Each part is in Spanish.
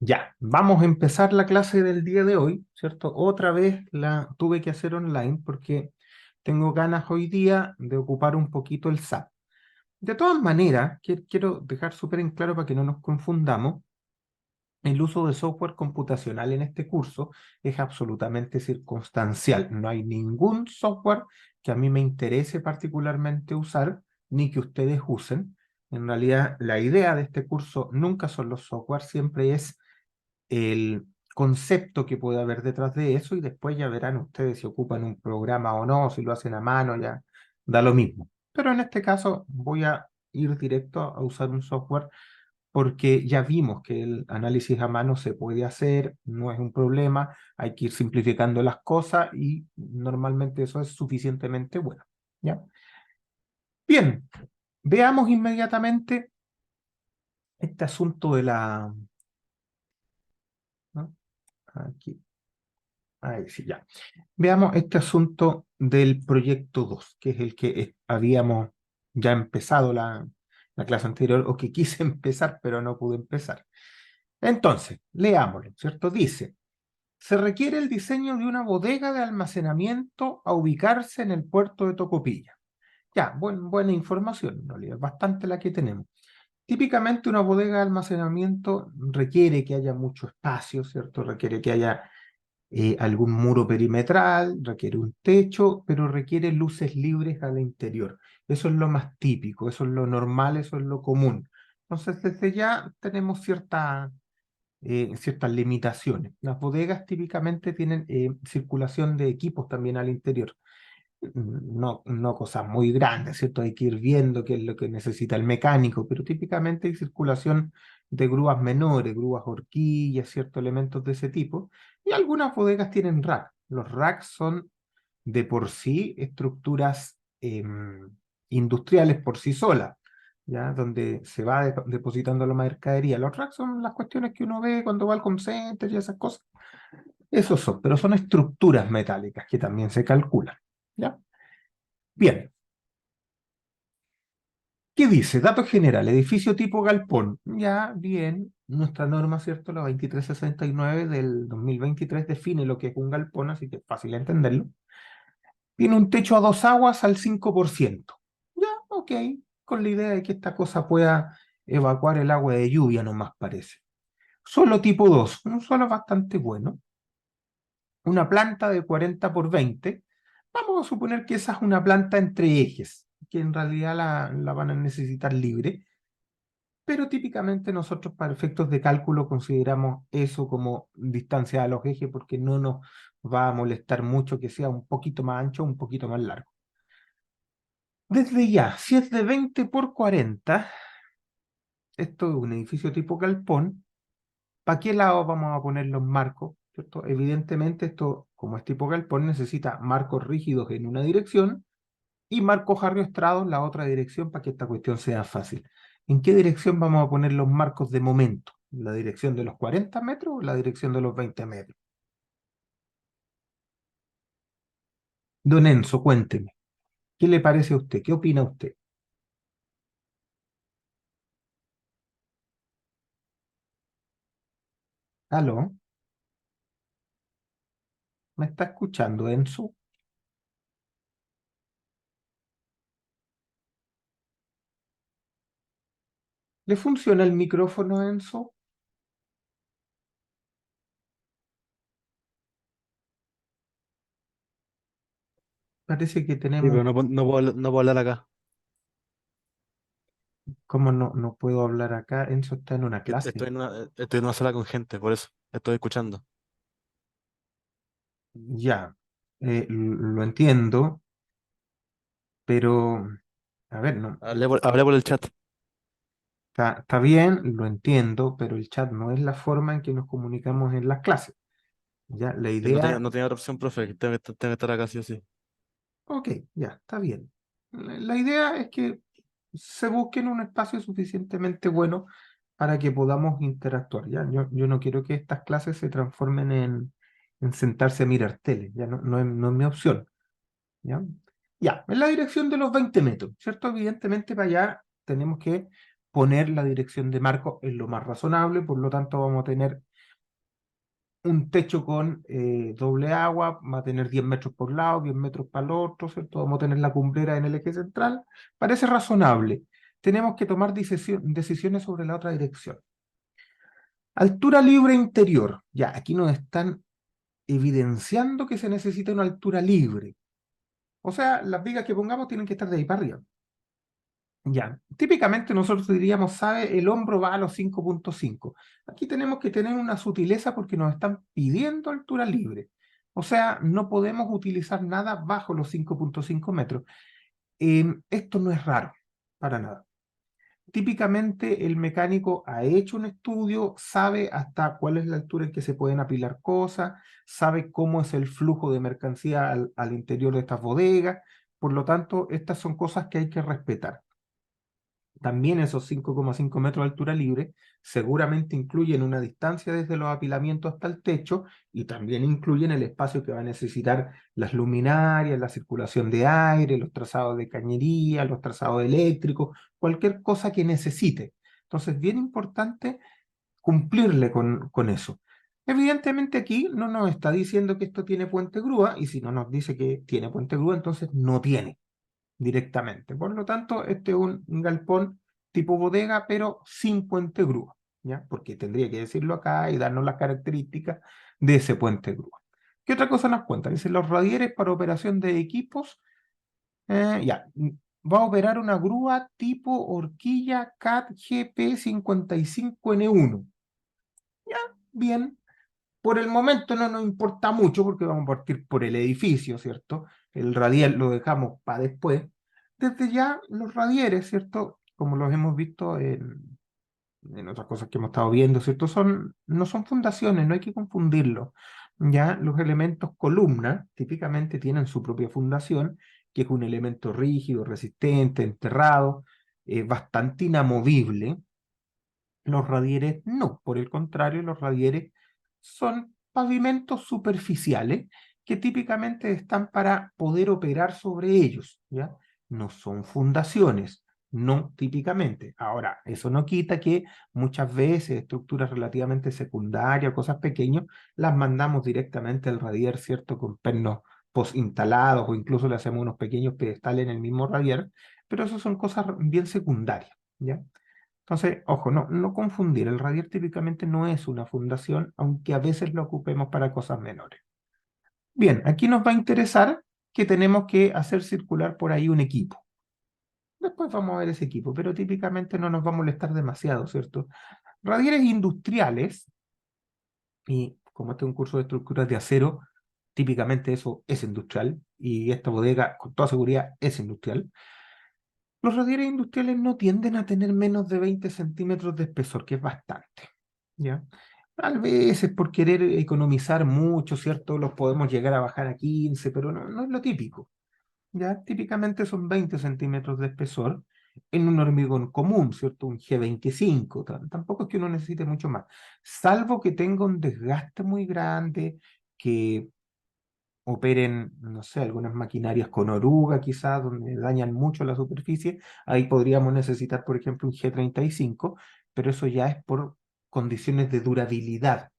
Ya, vamos a empezar la clase del día de hoy, ¿cierto? Otra vez la tuve que hacer online porque tengo ganas hoy día de ocupar un poquito el SAP. De todas maneras, quiero dejar súper en claro para que no nos confundamos, el uso de software computacional en este curso es absolutamente circunstancial. No hay ningún software que a mí me interese particularmente usar, ni que ustedes usen. En realidad, la idea de este curso nunca son los software, siempre es el concepto que puede haber detrás de eso y después ya verán ustedes si ocupan un programa o no, si lo hacen a mano, ya da lo mismo. Pero en este caso voy a ir directo a usar un software porque ya vimos que el análisis a mano se puede hacer, no es un problema, hay que ir simplificando las cosas y normalmente eso es suficientemente bueno. ¿Ya? Bien, veamos inmediatamente este asunto de la... ¿no? Aquí, ahí sí, ya. Veamos este asunto del proyecto 2 que es el que habíamos ya empezado la clase anterior, o que quise empezar, pero no pude empezar. Entonces, leámoslo, ¿cierto? Dice, se requiere el diseño de una bodega de almacenamiento a ubicarse en el puerto de Tocopilla. Ya, buena información, en realidad, bastante la que tenemos. Típicamente una bodega de almacenamiento requiere que haya mucho espacio, ¿cierto? Requiere que haya algún muro perimetral, requiere un techo, pero requiere luces libres al interior. Eso es lo más típico, eso es lo normal, eso es lo común. Entonces, desde ya tenemos ciertas limitaciones. Las bodegas típicamente tienen circulación de equipos también al interior. No cosas muy grandes, ¿cierto? Hay que ir viendo qué es lo que necesita el mecánico, pero típicamente hay circulación de grúas menores, grúas horquillas, ciertos elementos de ese tipo, y algunas bodegas tienen rack. Los racks son de por sí estructuras industriales por sí solas, ¿ya? Donde se va depositando la mercadería. Los racks son las cuestiones que uno ve cuando va al home center y esas cosas. Esos son, pero son estructuras metálicas que también se calculan, ¿ya? Bien, ¿qué dice? Datos general, edificio tipo galpón. Ya, bien, nuestra norma, ¿cierto? La 2369 del 2023 define lo que es un galpón, así que es fácil entenderlo. Tiene un techo a dos aguas al 5%. Ya, ok, con la idea de que esta cosa pueda evacuar el agua de lluvia, nomás parece. Suelo tipo 2, un suelo bastante bueno. Una planta de 40 por 20. Vamos a suponer que esa es una planta entre ejes, que en realidad la van a necesitar libre, pero típicamente nosotros para efectos de cálculo consideramos eso como distancia a los ejes porque no nos va a molestar mucho que sea un poquito más ancho o un poquito más largo. Desde ya, si es de 20 por 40, esto es un edificio tipo galpón, ¿para qué lado vamos a poner los marcos? ¿Cierto? Evidentemente esto, como es tipo galpón, necesita marcos rígidos en una dirección y marcos arriostrados en la otra dirección para que esta cuestión sea fácil. ¿En qué dirección vamos a poner los marcos de momento? ¿La dirección de los 40 metros o la dirección de los 20 metros? Don Enzo, cuénteme, ¿qué le parece a usted? ¿Qué opina usted? ¿Aló? ¿Me está escuchando, Enzo? ¿Le funciona el micrófono, Enzo? Parece que Sí, tenemos... pero no puedo hablar acá. ¿Cómo no puedo hablar acá? Enzo está en una clase. Estoy en una sala con gente, por eso estoy escuchando. Ya, lo entiendo, pero... A ver, no, Hablé por el chat. está bien, lo entiendo, pero el chat no es la forma en que nos comunicamos en las clases. Ya, la Que idea, no tenía otra opción, profe, que tengo que estar acá sí o sí. ok, ya, está bien. La idea es que se busquen un espacio suficientemente bueno para que podamos interactuar. ¿Ya? Yo no quiero que estas clases se transformen en sentarse a mirar tele, ya no es mi opción. ¿Ya? Ya, en la dirección de los 20 metros, ¿cierto? Evidentemente para allá tenemos que poner la dirección de marco en lo más razonable, por lo tanto vamos a tener un techo con doble agua, va a tener 10 metros por lado, 10 metros para el otro, ¿cierto? Vamos a tener la cumbrera en el eje central. Parece razonable. Tenemos que tomar decisiones sobre la otra dirección. Altura libre interior. Ya, aquí nos están evidenciando que se necesita una altura libre. O sea, las vigas que pongamos tienen que estar de ahí para arriba. Ya, típicamente nosotros diríamos, ¿sabe? El hombro va a los 5,5. Aquí tenemos que tener una sutileza porque nos están pidiendo altura libre. O sea, no podemos utilizar nada bajo los 5,5 metros. Esto no es raro, para nada. Típicamente el mecánico ha hecho un estudio, sabe hasta cuál es la altura en que se pueden apilar cosas, sabe cómo es el flujo de mercancía al interior de estas bodegas. Por lo tanto, estas son cosas que hay que respetar. También esos 5,5 metros de altura libre seguramente incluyen una distancia desde los apilamientos hasta el techo y también incluyen el espacio que va a necesitar las luminarias, la circulación de aire, los trazados de cañería, los trazados eléctricos, cualquier cosa que necesite. Entonces, bien importante cumplirle con eso. Evidentemente aquí no nos está diciendo que esto tiene puente grúa y si no nos dice que tiene puente grúa, entonces no tiene directamente. Por lo tanto, este es un galpón tipo bodega, pero sin puente grúa, ¿ya? Porque tendría que decirlo acá y darnos las características de ese puente grúa. ¿Qué otra cosa nos cuenta? Dice, los radieres para operación de equipos, va a operar una grúa tipo horquilla CAT GP55N1. Ya, bien. Por el momento no nos importa mucho porque vamos a partir por el edificio, ¿cierto? El radial lo dejamos para después. Desde ya los radieres, ¿cierto? Como los hemos visto en otras cosas que hemos estado viendo, ¿cierto? No son fundaciones, no hay que confundirlo. Ya los elementos columna típicamente tienen su propia fundación, que es un elemento rígido, resistente, enterrado, bastante inamovible. Los radieres no, por el contrario, los radieres son pavimentos superficiales que típicamente están para poder operar sobre ellos, ¿ya? No son fundaciones, no típicamente. Ahora, eso no quita que muchas veces estructuras relativamente secundarias, cosas pequeñas, las mandamos directamente al radier, ¿cierto? Con pernos post instalados o incluso le hacemos unos pequeños pedestales en el mismo radier, pero eso son cosas bien secundarias, ¿ya? Entonces, ojo, no confundir. El radier típicamente no es una fundación, aunque a veces lo ocupemos para cosas menores. Bien, aquí nos va a interesar que tenemos que hacer circular por ahí un equipo. Después vamos a ver ese equipo, pero típicamente no nos va a molestar demasiado, ¿cierto? Radieres industriales, y como este es un curso de estructuras de acero, típicamente eso es industrial, y esta bodega con toda seguridad es industrial. Los radieres industriales no tienden a tener menos de 20 centímetros de espesor, que es bastante, ¿ya? A veces por querer economizar mucho, ¿cierto? Los podemos llegar a bajar a 15, pero no es lo típico, ¿ya? Típicamente son 20 centímetros de espesor en un hormigón común, ¿cierto? Un G25, tampoco es que uno necesite mucho más, salvo que tenga un desgaste muy grande, que operen, no sé, algunas maquinarias con oruga quizás, donde dañan mucho la superficie, ahí podríamos necesitar, por ejemplo, un G35, pero eso ya es por condiciones de durabilidad,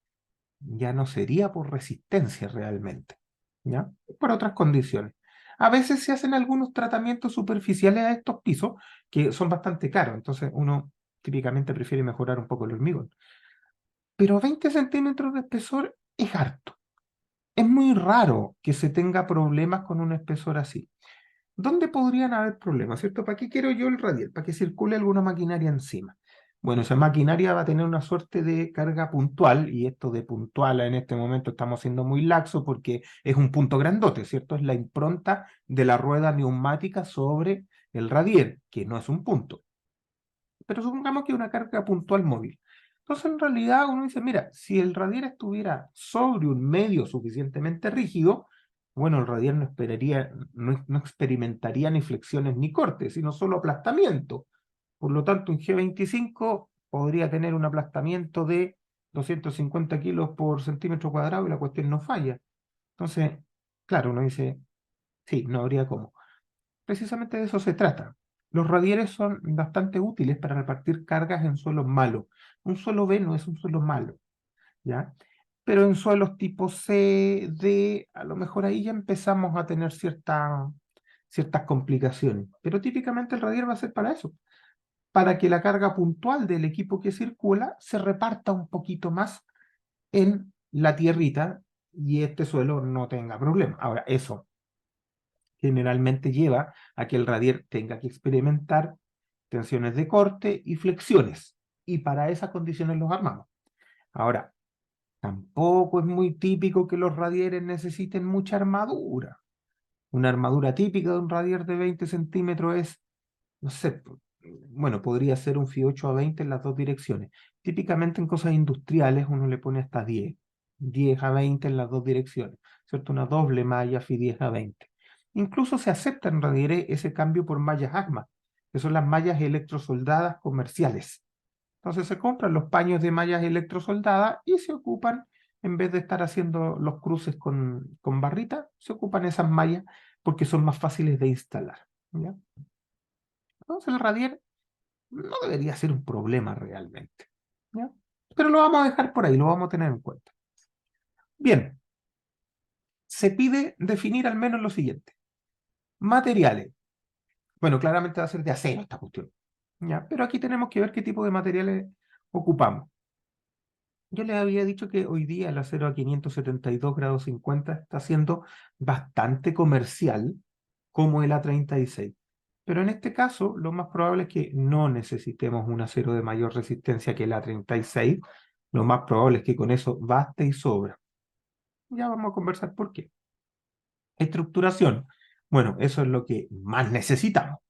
ya no sería por resistencia realmente, ¿ya? Por otras condiciones. A veces se hacen algunos tratamientos superficiales a estos pisos que son bastante caros, entonces uno típicamente prefiere mejorar un poco el hormigón. Pero 20 centímetros de espesor es harto. Es muy raro que se tenga problemas con un espesor así. ¿Dónde podrían haber problemas, cierto? ¿Para qué quiero yo el radial? Para que circule alguna maquinaria encima. Bueno, esa maquinaria va a tener una suerte de carga puntual, y esto de puntual en este momento estamos siendo muy laxos porque es un punto grandote, ¿cierto? Es la impronta de la rueda neumática sobre el radier, que no es un punto. Pero supongamos que es una carga puntual móvil. Entonces, en realidad, uno dice, mira, si el radier estuviera sobre un medio suficientemente rígido, bueno, el radier no experimentaría ni flexiones ni cortes, sino solo aplastamiento. Por lo tanto, un G25 podría tener un aplastamiento de 250 kilos por centímetro cuadrado y la cuestión no falla. Entonces, claro, uno dice, sí, no habría cómo. Precisamente de eso se trata. Los radieres son bastante útiles para repartir cargas en suelos malos. Un suelo B no es un suelo malo, ¿ya? pero en suelos tipo C, D, a lo mejor ahí ya empezamos a tener ciertas complicaciones. Pero típicamente el radier va a ser para eso, para que la carga puntual del equipo que circula se reparta un poquito más en la tierrita y este suelo no tenga problema. Ahora, eso generalmente lleva a que el radier tenga que experimentar tensiones de corte y flexiones, y para esas condiciones los armamos. Ahora, tampoco es muy típico que los radieres necesiten mucha armadura. Una armadura típica de un radier de 20 centímetros es, no sé, bueno, podría ser un FI8 a 20 en las dos direcciones. Típicamente en cosas industriales uno le pone hasta 10 a 20 en las dos direcciones, ¿cierto? Una doble malla FI10 a 20. Incluso se acepta en radieres ese cambio por mallas AGMA, que son las mallas electrosoldadas comerciales. Entonces se compran los paños de mallas electrosoldadas y se ocupan, en vez de estar haciendo los cruces con barrita, se ocupan esas mallas porque son más fáciles de instalar. ¿Ya? Entonces el radier no debería ser un problema realmente. ¿Ya? Pero lo vamos a dejar por ahí, lo vamos a tener en cuenta. Bien, se pide definir al menos lo siguiente. Materiales. Bueno, claramente va a ser de acero esta cuestión. ¿Ya? Pero aquí tenemos que ver qué tipo de materiales ocupamos. Yo les había dicho que hoy día el acero a 572 grados 50 está siendo bastante comercial como el A36. Pero en este caso, lo más probable es que no necesitemos un acero de mayor resistencia que el A36. Lo más probable es que con eso baste y sobra. Ya vamos a conversar por qué. Estructuración. Bueno, eso es lo que más necesitamos.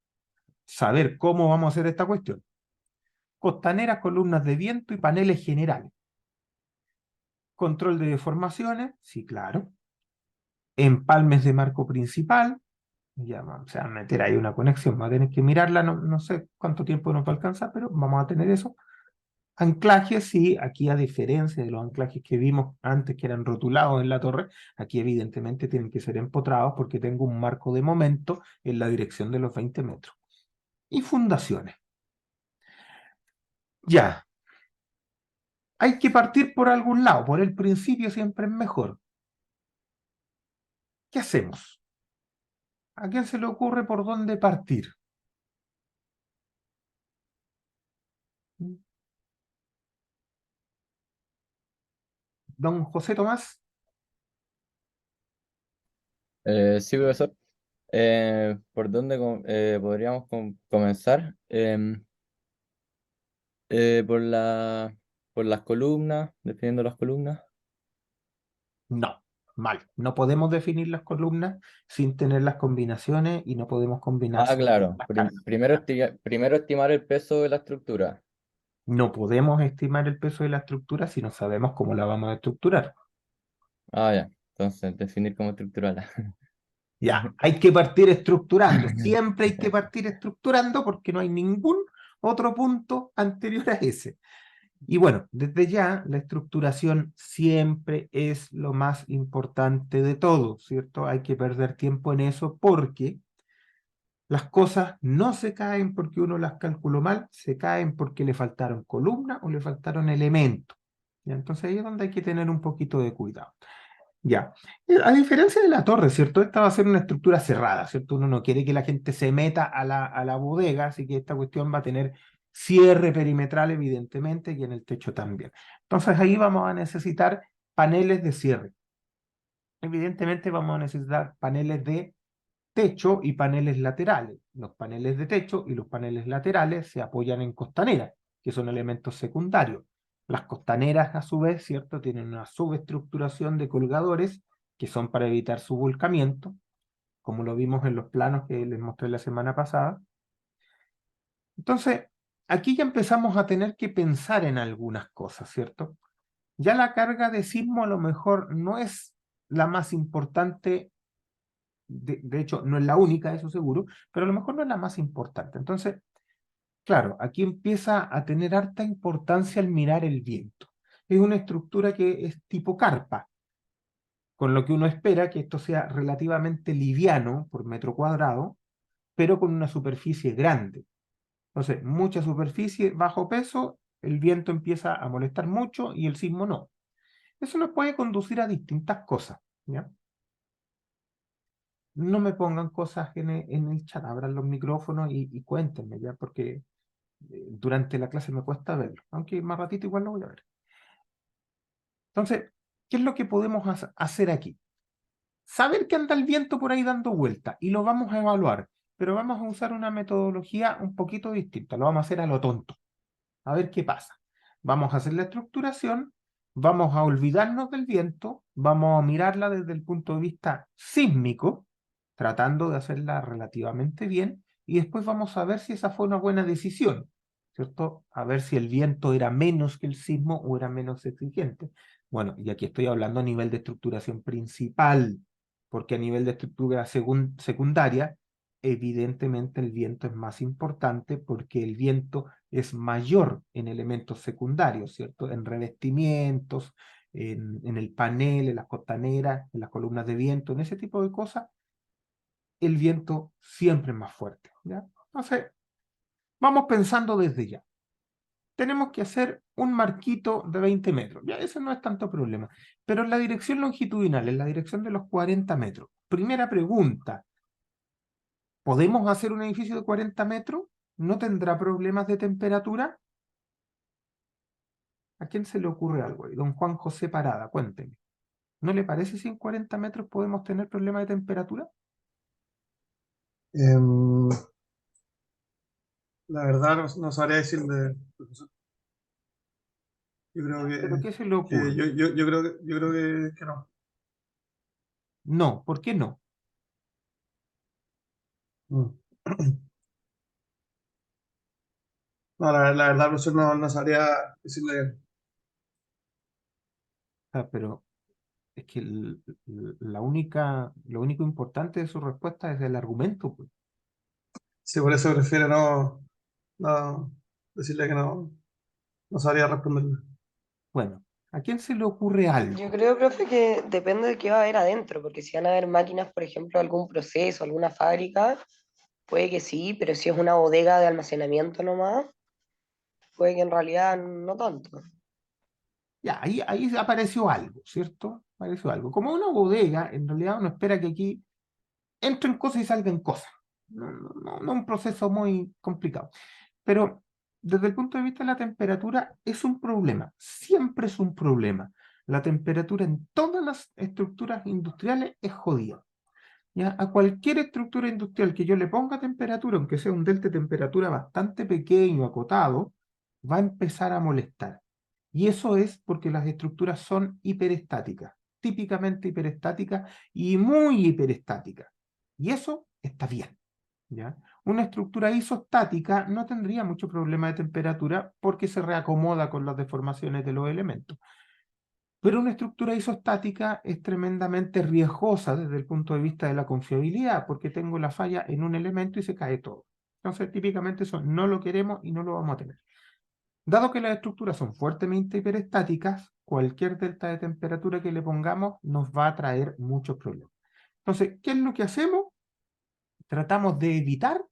Saber cómo vamos a hacer esta cuestión. Costaneras, columnas de viento y paneles generales. Control de deformaciones, sí, claro. Empalmes de marco principal, ya vamos a meter ahí una conexión, va a tener que mirarla, no sé cuánto tiempo nos va a alcanzar, pero vamos a tener eso. Anclajes, sí, aquí a diferencia de los anclajes que vimos antes que eran rotulados en la torre, aquí evidentemente tienen que ser empotrados porque tengo un marco de momento en la dirección de los 20 metros. Y fundaciones. Ya, hay que partir por algún lado, por el principio siempre es mejor. ¿Qué hacemos? ¿A quién se le ocurre por dónde partir? Don José Tomás. Sí, profesor. ¿Por dónde podríamos comenzar? Por por las columnas, definiendo las columnas. No, mal. No podemos definir las columnas sin tener las combinaciones y no podemos combinar Ah, sin tener claro. las cargas. Primero estimar el peso de la estructura. No podemos estimar el peso de la estructura si no sabemos cómo la vamos a estructurar. Ah, ya. Entonces, definir cómo estructurarla. Ya, hay que partir estructurando. Siempre hay que partir estructurando porque no hay ningún otro punto anterior a ese. Y bueno, desde ya la estructuración siempre es lo más importante de todo, ¿cierto? Hay que perder tiempo en eso porque las cosas no se caen porque uno las calculó mal, se caen porque le faltaron columnas o le faltaron elementos. ¿Ya? Entonces ahí es donde hay que tener un poquito de cuidado. Ya. A diferencia de la torre, ¿cierto? Esta va a ser una estructura cerrada, ¿cierto? Uno no quiere que la gente se meta a la bodega, así que esta cuestión va a tener cierre perimetral, evidentemente, y en el techo también. Entonces ahí vamos a necesitar paneles de cierre. Evidentemente vamos a necesitar paneles de techo y paneles laterales. Los paneles de techo y los paneles laterales se apoyan en costaneras, que son elementos secundarios. Las costaneras, a su vez, ¿cierto? Tienen una subestructuración de colgadores que son para evitar su volcamiento, como lo vimos en los planos que les mostré la semana pasada. Entonces, aquí ya empezamos a tener que pensar en algunas cosas, ¿cierto? Ya la carga de sismo a lo mejor no es la más importante, de hecho, no es la única, eso seguro, pero a lo mejor no es la más importante. Entonces, claro, aquí empieza a tener harta importancia el mirar el viento. Es una estructura que es tipo carpa, con lo que uno espera que esto sea relativamente liviano por metro cuadrado, pero con una superficie grande. Entonces, mucha superficie, bajo peso, el viento empieza a molestar mucho y el sismo no. Eso nos puede conducir a distintas cosas, ¿ya? No me pongan cosas en el chat, abran los micrófonos y cuéntenme, ¿ya? Porque durante la clase me cuesta verlo, aunque más ratito igual lo voy a ver. Entonces, ¿qué es lo que podemos hacer aquí? Saber que anda el viento por ahí dando vueltas y lo vamos a evaluar, pero vamos a usar una metodología un poquito distinta, lo vamos a hacer a lo tonto, a ver qué pasa. Vamos a hacer la estructuración, vamos a olvidarnos del viento, vamos a mirarla desde el punto de vista sísmico, tratando de hacerla relativamente bien, y después vamos a ver si esa fue una buena decisión, ¿cierto? A ver si el viento era menos que el sismo o era menos exigente. Bueno, y aquí estoy hablando a nivel de estructuración principal, porque a nivel de estructura secundaria, evidentemente el viento es más importante porque el viento es mayor en elementos secundarios, ¿cierto? En revestimientos, en el panel, en las costaneras, en las columnas de viento, en ese tipo de cosas, el viento siempre es más fuerte, ¿ya? Entonces, vamos pensando desde ya. Tenemos que hacer un marquito de 20 metros, ya eso no es tanto problema, pero en la dirección longitudinal, en la dirección de los 40 metros. Primera pregunta, ¿podemos hacer un edificio de 40 metros? ¿No tendrá problemas de temperatura? ¿A quién se le ocurre algo ahí? Don Juan José Parada, cuénteme. ¿No le parece si en 40 metros podemos tener problemas de temperatura? Em, la verdad no sabría decirle, profesor. Yo creo ¿Pero qué se le ocurre? yo creo que no. No, ¿por qué no? Mm. No, la verdad, profesor, no sabría decirle. Pero es que lo único importante de su respuesta es el argumento, pues. Si por eso prefiero no decirle que no sabría responderle. Bueno, ¿a quién se le ocurre algo? Yo creo, profe, que depende de qué va a haber adentro, porque si van a haber máquinas, por ejemplo, algún proceso, alguna fábrica, puede que sí, pero si es una bodega de almacenamiento nomás, puede que en realidad no tanto. Ya, ahí apareció algo, ¿cierto? Apareció algo. Como una bodega, en realidad uno espera que aquí entren cosas y salgan cosas. No un proceso muy complicado. Pero desde el punto de vista de la temperatura es un problema, siempre es un problema. La temperatura en todas las estructuras industriales es jodida. ¿Ya? A cualquier estructura industrial que yo le ponga temperatura, aunque sea un delta de temperatura bastante pequeño, acotado, va a empezar a molestar. Y eso es porque las estructuras son hiperestáticas, típicamente hiperestáticas y muy hiperestáticas. Y eso está bien. ¿Ya? Una estructura isostática no tendría mucho problema de temperatura porque se reacomoda con las deformaciones de los elementos. Pero una estructura isostática es tremendamente riesgosa desde el punto de vista de la confiabilidad porque tengo la falla en un elemento y se cae todo. Entonces, típicamente eso no lo queremos y no lo vamos a tener. Dado que las estructuras son fuertemente hiperestáticas, cualquier delta de temperatura que le pongamos nos va a traer muchos problemas. Entonces, ¿qué es lo que hacemos? Tratamos de evitar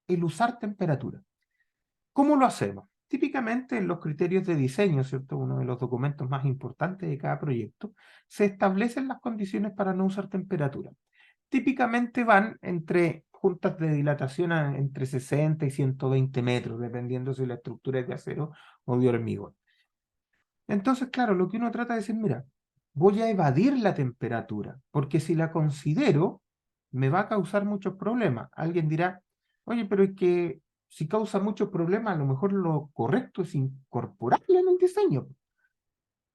el usar temperatura. ¿Cómo lo hacemos? Típicamente en los criterios de diseño, ¿cierto? Uno de los documentos más importantes de cada proyecto, se establecen las condiciones para no usar temperatura. Típicamente van entre juntas de dilatación entre 60 y 120 metros, dependiendo si la estructura es de acero o de hormigón. Entonces, claro, lo que uno trata de decir, mira, voy a evadir la temperatura, porque si la considero, me va a causar muchos problemas. Alguien dirá, oye, pero es que si causa muchos problemas, a lo mejor lo correcto es incorporarla en el diseño.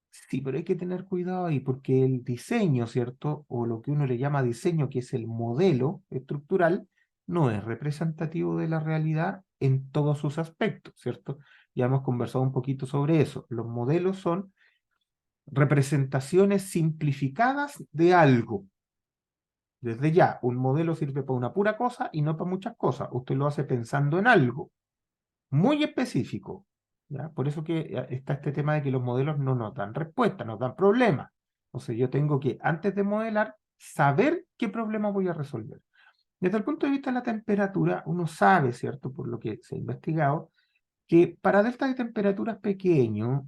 Sí, pero hay que tener cuidado ahí, porque el diseño, ¿cierto? O lo que uno le llama diseño, que es el modelo estructural, no es representativo de la realidad en todos sus aspectos, ¿cierto? Ya hemos conversado un poquito sobre eso. Los modelos son representaciones simplificadas de algo. Desde ya, un modelo sirve para una pura cosa y no para muchas cosas. Usted lo hace pensando en algo muy específico. ¿Ya? Por eso que está este tema de que los modelos no nos dan respuesta, nos dan problemas. O sea, yo tengo que, antes de modelar, saber qué problema voy a resolver. Desde el punto de vista de la temperatura, uno sabe, ¿cierto? Por lo que se ha investigado, que para deltas de temperaturas pequeños,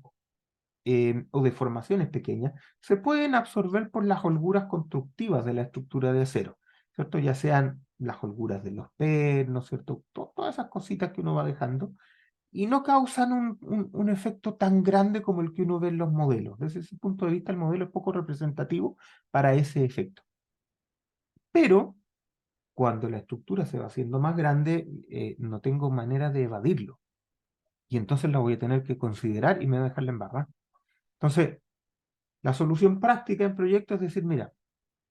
o deformaciones pequeñas se pueden absorber por las holguras constructivas de la estructura de acero, ¿cierto? Ya sean las holguras de los pernos, ¿cierto? Todas esas cositas que uno va dejando y no causan un efecto tan grande como el que uno ve en los modelos. Desde ese punto de vista, el modelo es poco representativo para ese efecto. Pero cuando la estructura se va haciendo más grande, no tengo manera de evadirlo. Y entonces la voy a tener que considerar y me voy a dejarla embarrar. Entonces, la solución práctica en proyectos es decir, mira,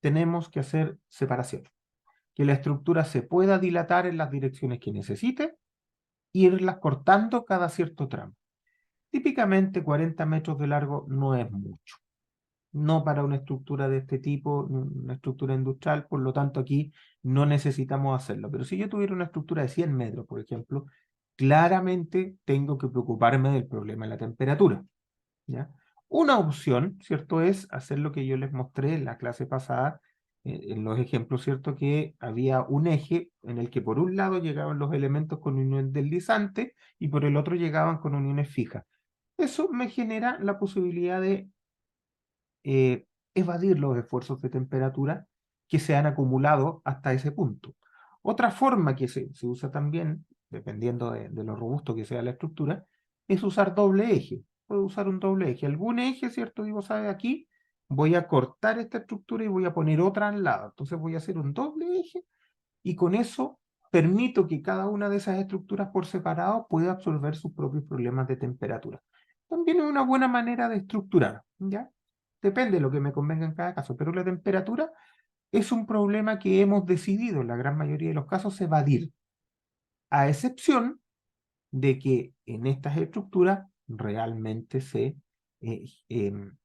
tenemos que hacer separación. Que la estructura se pueda dilatar en las direcciones que necesite, irlas cortando cada cierto tramo. Típicamente 40 metros de largo no es mucho. No para una estructura de este tipo, una estructura industrial, por lo tanto aquí no necesitamos hacerlo. Pero si yo tuviera una estructura de 100 metros, por ejemplo, claramente tengo que preocuparme del problema de la temperatura, ¿ya? Una opción, ¿cierto?, es hacer lo que yo les mostré en la clase pasada, en los ejemplos, ¿cierto?, que había un eje en el que por un lado llegaban los elementos con unión deslizante y por el otro llegaban con uniones fijas. Eso me genera la posibilidad de evadir los esfuerzos de temperatura que se han acumulado hasta ese punto. Otra forma que se usa también, dependiendo de lo robusto que sea la estructura, es usar doble eje. Puedo usar un doble eje. Algún eje, ¿cierto? Digo, ¿sabe? Aquí voy a cortar esta estructura y voy a poner otra al lado. Entonces voy a hacer un doble eje y con eso permito que cada una de esas estructuras por separado pueda absorber sus propios problemas de temperatura. También es una buena manera de estructurar, ¿ya? Depende de lo que me convenga en cada caso, pero la temperatura es un problema que hemos decidido en la gran mayoría de los casos evadir, a excepción de que en estas estructuras realmente se eh, em,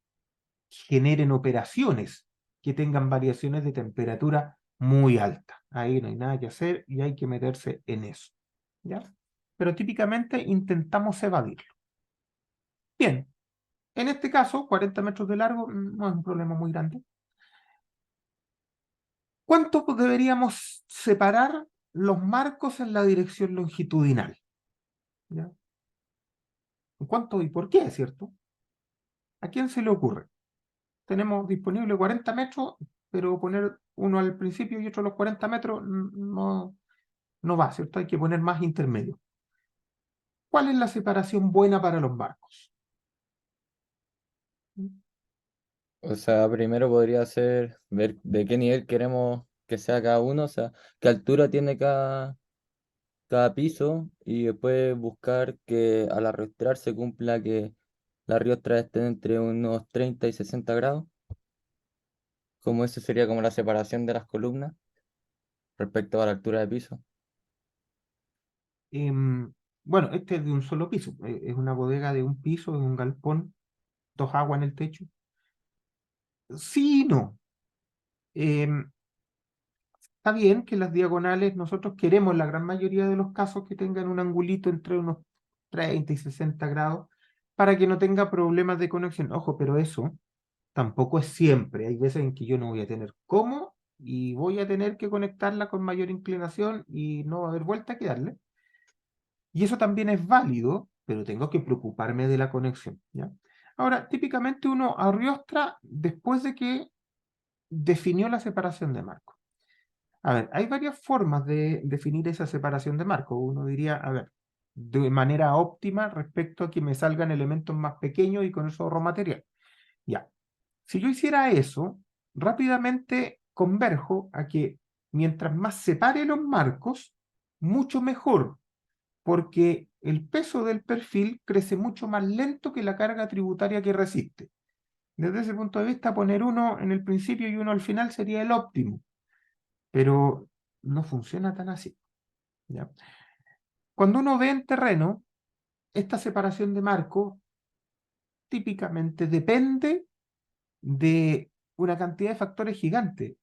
generen operaciones que tengan variaciones de temperatura muy altas. Ahí no hay nada que hacer y hay que meterse en eso, ¿ya? Pero típicamente intentamos evadirlo. Bien, en este caso, 40 metros de largo no es un problema muy grande. ¿Cuánto deberíamos separar los marcos en la dirección longitudinal? ¿Ya? ¿Cuánto y por qué, cierto? ¿A quién se le ocurre? Tenemos disponible 40 metros, pero poner uno al principio y otro a los 40 metros no va, ¿cierto? Hay que poner más intermedio. ¿Cuál es la separación buena para los marcos? O sea, primero podría ser ver de qué nivel queremos que sea cada uno, o sea, qué altura tiene cada piso y después buscar que al arrastrar se cumpla que las riostras estén entre unos 30 y 60 grados, como eso sería como la separación de las columnas respecto a la altura de piso. Bueno, este es de un solo piso. Es una bodega de un piso, es un galpón, dos aguas en el techo. Sí y no. Em, Está bien que las diagonales nosotros queremos en la gran mayoría de los casos que tengan un angulito entre unos 30 y 60 grados para que no tenga problemas de conexión. Ojo, pero eso tampoco es siempre. Hay veces en que yo no voy a tener cómo y voy a tener que conectarla con mayor inclinación y no va a haber vuelta que darle. Y eso también es válido, pero tengo que preocuparme de la conexión, ¿ya? Ahora, típicamente uno arriostra después de que definió la separación de marcos. A ver, hay varias formas de definir esa separación de marcos. Uno diría, a ver, de manera óptima respecto a que me salgan elementos más pequeños y con eso ahorro material. Ya, si yo hiciera eso, rápidamente converjo a que mientras más separe los marcos, mucho mejor, porque el peso del perfil crece mucho más lento que la carga tributaria que resiste. Desde ese punto de vista, poner uno en el principio y uno al final sería el óptimo, pero no funciona tan así, ¿ya? Cuando uno ve en terreno, esta separación de marcos típicamente depende de una cantidad de factores gigantes,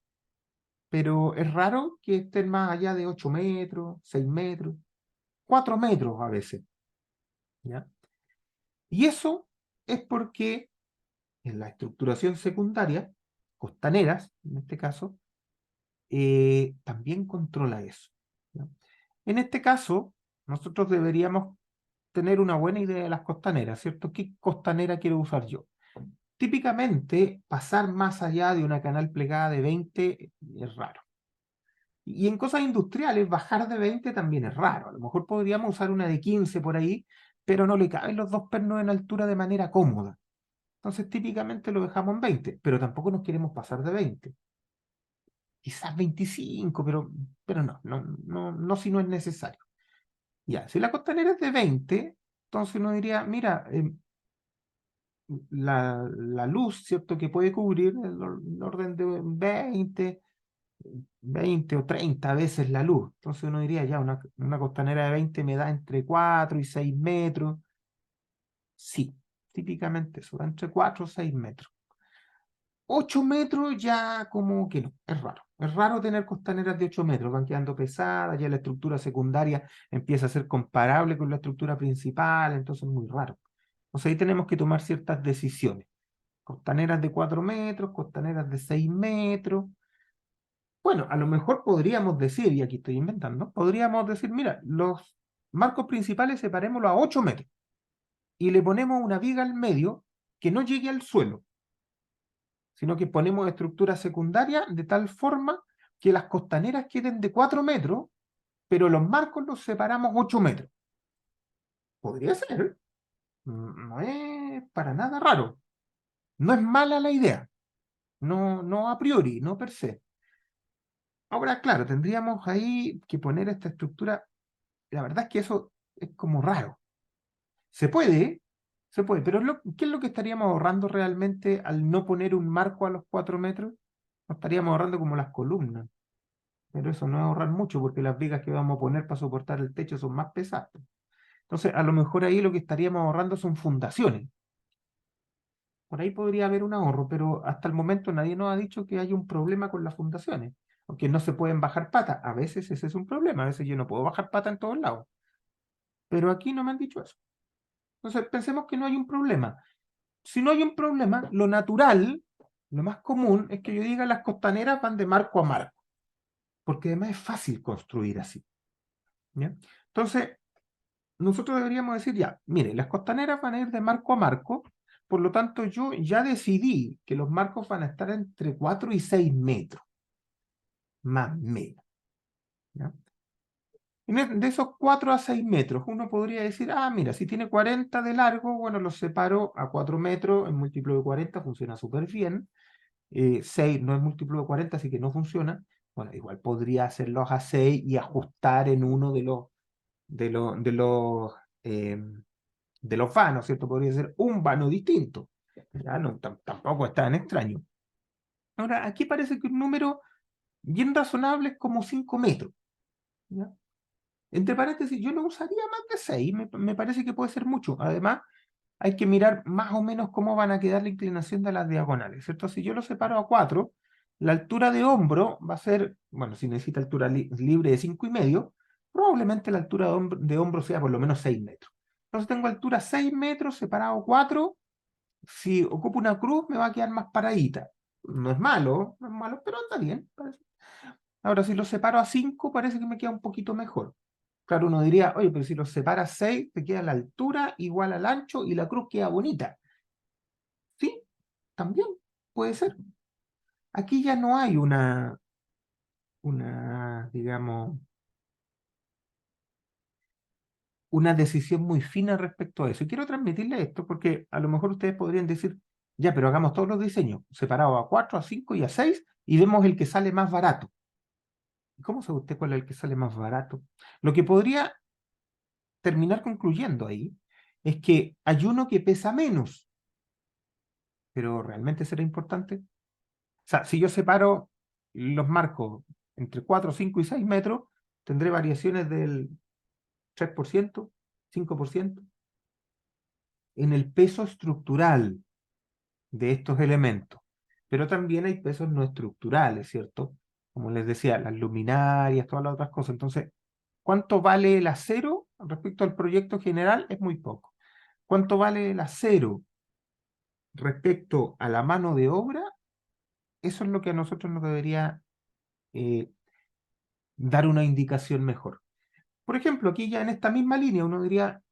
pero es raro que estén más allá de 8 metros, 6 metros, 4 metros a veces, ¿ya? Y eso es porque en la estructuración secundaria, costaneras, en este caso, también controla eso, ¿ya? En este caso, nosotros deberíamos tener una buena idea de las costaneras, ¿cierto? ¿Qué costanera quiero usar yo? Típicamente, pasar más allá de una canal plegada de 20 es raro. Y en cosas industriales, bajar de 20 también es raro. A lo mejor podríamos usar una de 15 por ahí, pero no le caben los dos pernos en altura de manera cómoda. Entonces, típicamente lo dejamos en 20, pero tampoco nos queremos pasar de 20. Quizás 25, pero no si no es necesario. Ya, si la costanera es de 20, entonces uno diría, mira, la luz, ¿cierto? Que puede cubrir el orden de 20 o 30 veces la luz. Entonces uno diría, ya, una costanera de 20 me da entre 4 y 6 metros. Sí, típicamente eso, da entre 4 o 6 metros. 8 metros ya como que no, es raro. Es raro tener costaneras de 8 metros, van quedando pesadas, ya la estructura secundaria empieza a ser comparable con la estructura principal, entonces es muy raro. Entonces ahí tenemos que tomar ciertas decisiones. Costaneras de 4 metros, costaneras de 6 metros. Bueno, a lo mejor podríamos decir, y aquí estoy inventando, podríamos decir, mira, los marcos principales separémoslos a 8 metros y le ponemos una viga al medio que no llegue al suelo, sino que ponemos estructura secundaria de tal forma que las costaneras queden de 4 metros, pero los marcos los separamos 8 metros. Podría ser, no es para nada raro, no es mala la idea, no a priori, no per se. Ahora, claro, tendríamos ahí que poner esta estructura, la verdad es que eso es como raro. Se puede, pero ¿qué es lo que estaríamos ahorrando realmente al no poner un marco a los 4 metros? Nos estaríamos ahorrando como las columnas. Pero eso no es ahorrar mucho porque las vigas que vamos a poner para soportar el techo son más pesadas. Entonces, a lo mejor ahí lo que estaríamos ahorrando son fundaciones. Por ahí podría haber un ahorro, pero hasta el momento nadie nos ha dicho que hay un problema con las fundaciones, o que no se pueden bajar patas. A veces ese es un problema, a veces yo no puedo bajar pata en todos lados. Pero aquí no me han dicho eso. Entonces, pensemos que no hay un problema. Si no hay un problema, lo natural, lo más común, es que yo diga las costaneras van de marco a marco, porque además es fácil construir así. ¿Ya? Entonces, nosotros deberíamos decir ya, mire, las costaneras van a ir de marco a marco, por lo tanto yo ya decidí que los marcos van a estar entre 4 y 6 metros, más o menos. ¿Ya? De esos 4 a 6 metros, uno podría decir, ah, mira, si tiene 40 de largo, bueno, los separo a 4 metros, en múltiplo de 40 funciona súper bien. 6 no es múltiplo de 40, así que no funciona. Bueno, igual podría hacerlos a 6 y ajustar en uno de los, de los, eh, de los vanos, ¿cierto? Podría ser un vano distinto. Ya no, tampoco es tan extraño. Ahora, aquí parece que un número bien razonable es como 5 metros. ¿Ya? Entre paréntesis, yo no usaría más de 6, me parece que puede ser mucho. Además, hay que mirar más o menos cómo van a quedar la inclinación de las diagonales, ¿cierto? Si yo lo separo a 4, la altura de hombro va a ser, bueno, si necesita altura libre de 5,5, probablemente la altura de hombro sea por lo menos 6 metros. Entonces tengo altura 6 metros separado 4, si ocupo una cruz me va a quedar más paradita. No es malo, pero anda bien. Parece. Ahora, si lo separo a 5, parece que me queda un poquito mejor. Claro, uno diría, oye, pero si los separas 6, te queda la altura igual al ancho y la cruz queda bonita. Sí, también puede ser. Aquí ya no hay digamos, una decisión muy fina respecto a eso. Y quiero transmitirle esto porque a lo mejor ustedes podrían decir, ya, pero hagamos todos los diseños separados a 4, a 5 y a 6 y vemos el que sale más barato. ¿Cómo sabe usted cuál es el que sale más barato? Lo que podría terminar concluyendo ahí es que hay uno que pesa menos, pero ¿realmente será importante? O sea, si yo separo los marcos entre 4, 5 y 6 metros, tendré variaciones del 3%, 5% en el peso estructural de estos elementos. Pero también hay pesos no estructurales, ¿cierto? Como les decía, las luminarias, todas las otras cosas. Entonces, ¿cuánto vale el acero respecto al proyecto general? Es muy poco. ¿Cuánto vale el acero respecto a la mano de obra? Eso es lo que a nosotros nos debería dar una indicación mejor. Por ejemplo, aquí ya en esta misma línea uno diría,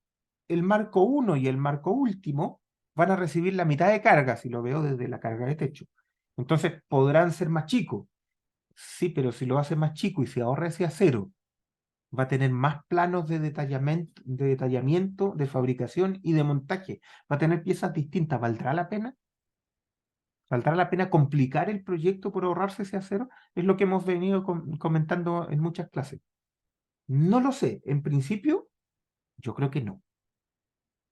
el marco 1 y el marco último van a recibir la mitad de carga, si lo veo desde la carga de techo. Entonces podrán ser más chicos. Sí, pero si lo hace más chico y se ahorra ese acero, va a tener más planos de detallamiento, de fabricación y de montaje. Va a tener piezas distintas. ¿Valdrá la pena? ¿Valdrá la pena complicar el proyecto por ahorrarse ese acero? Es lo que hemos venido comentando en muchas clases. No lo sé. En principio, yo creo que no.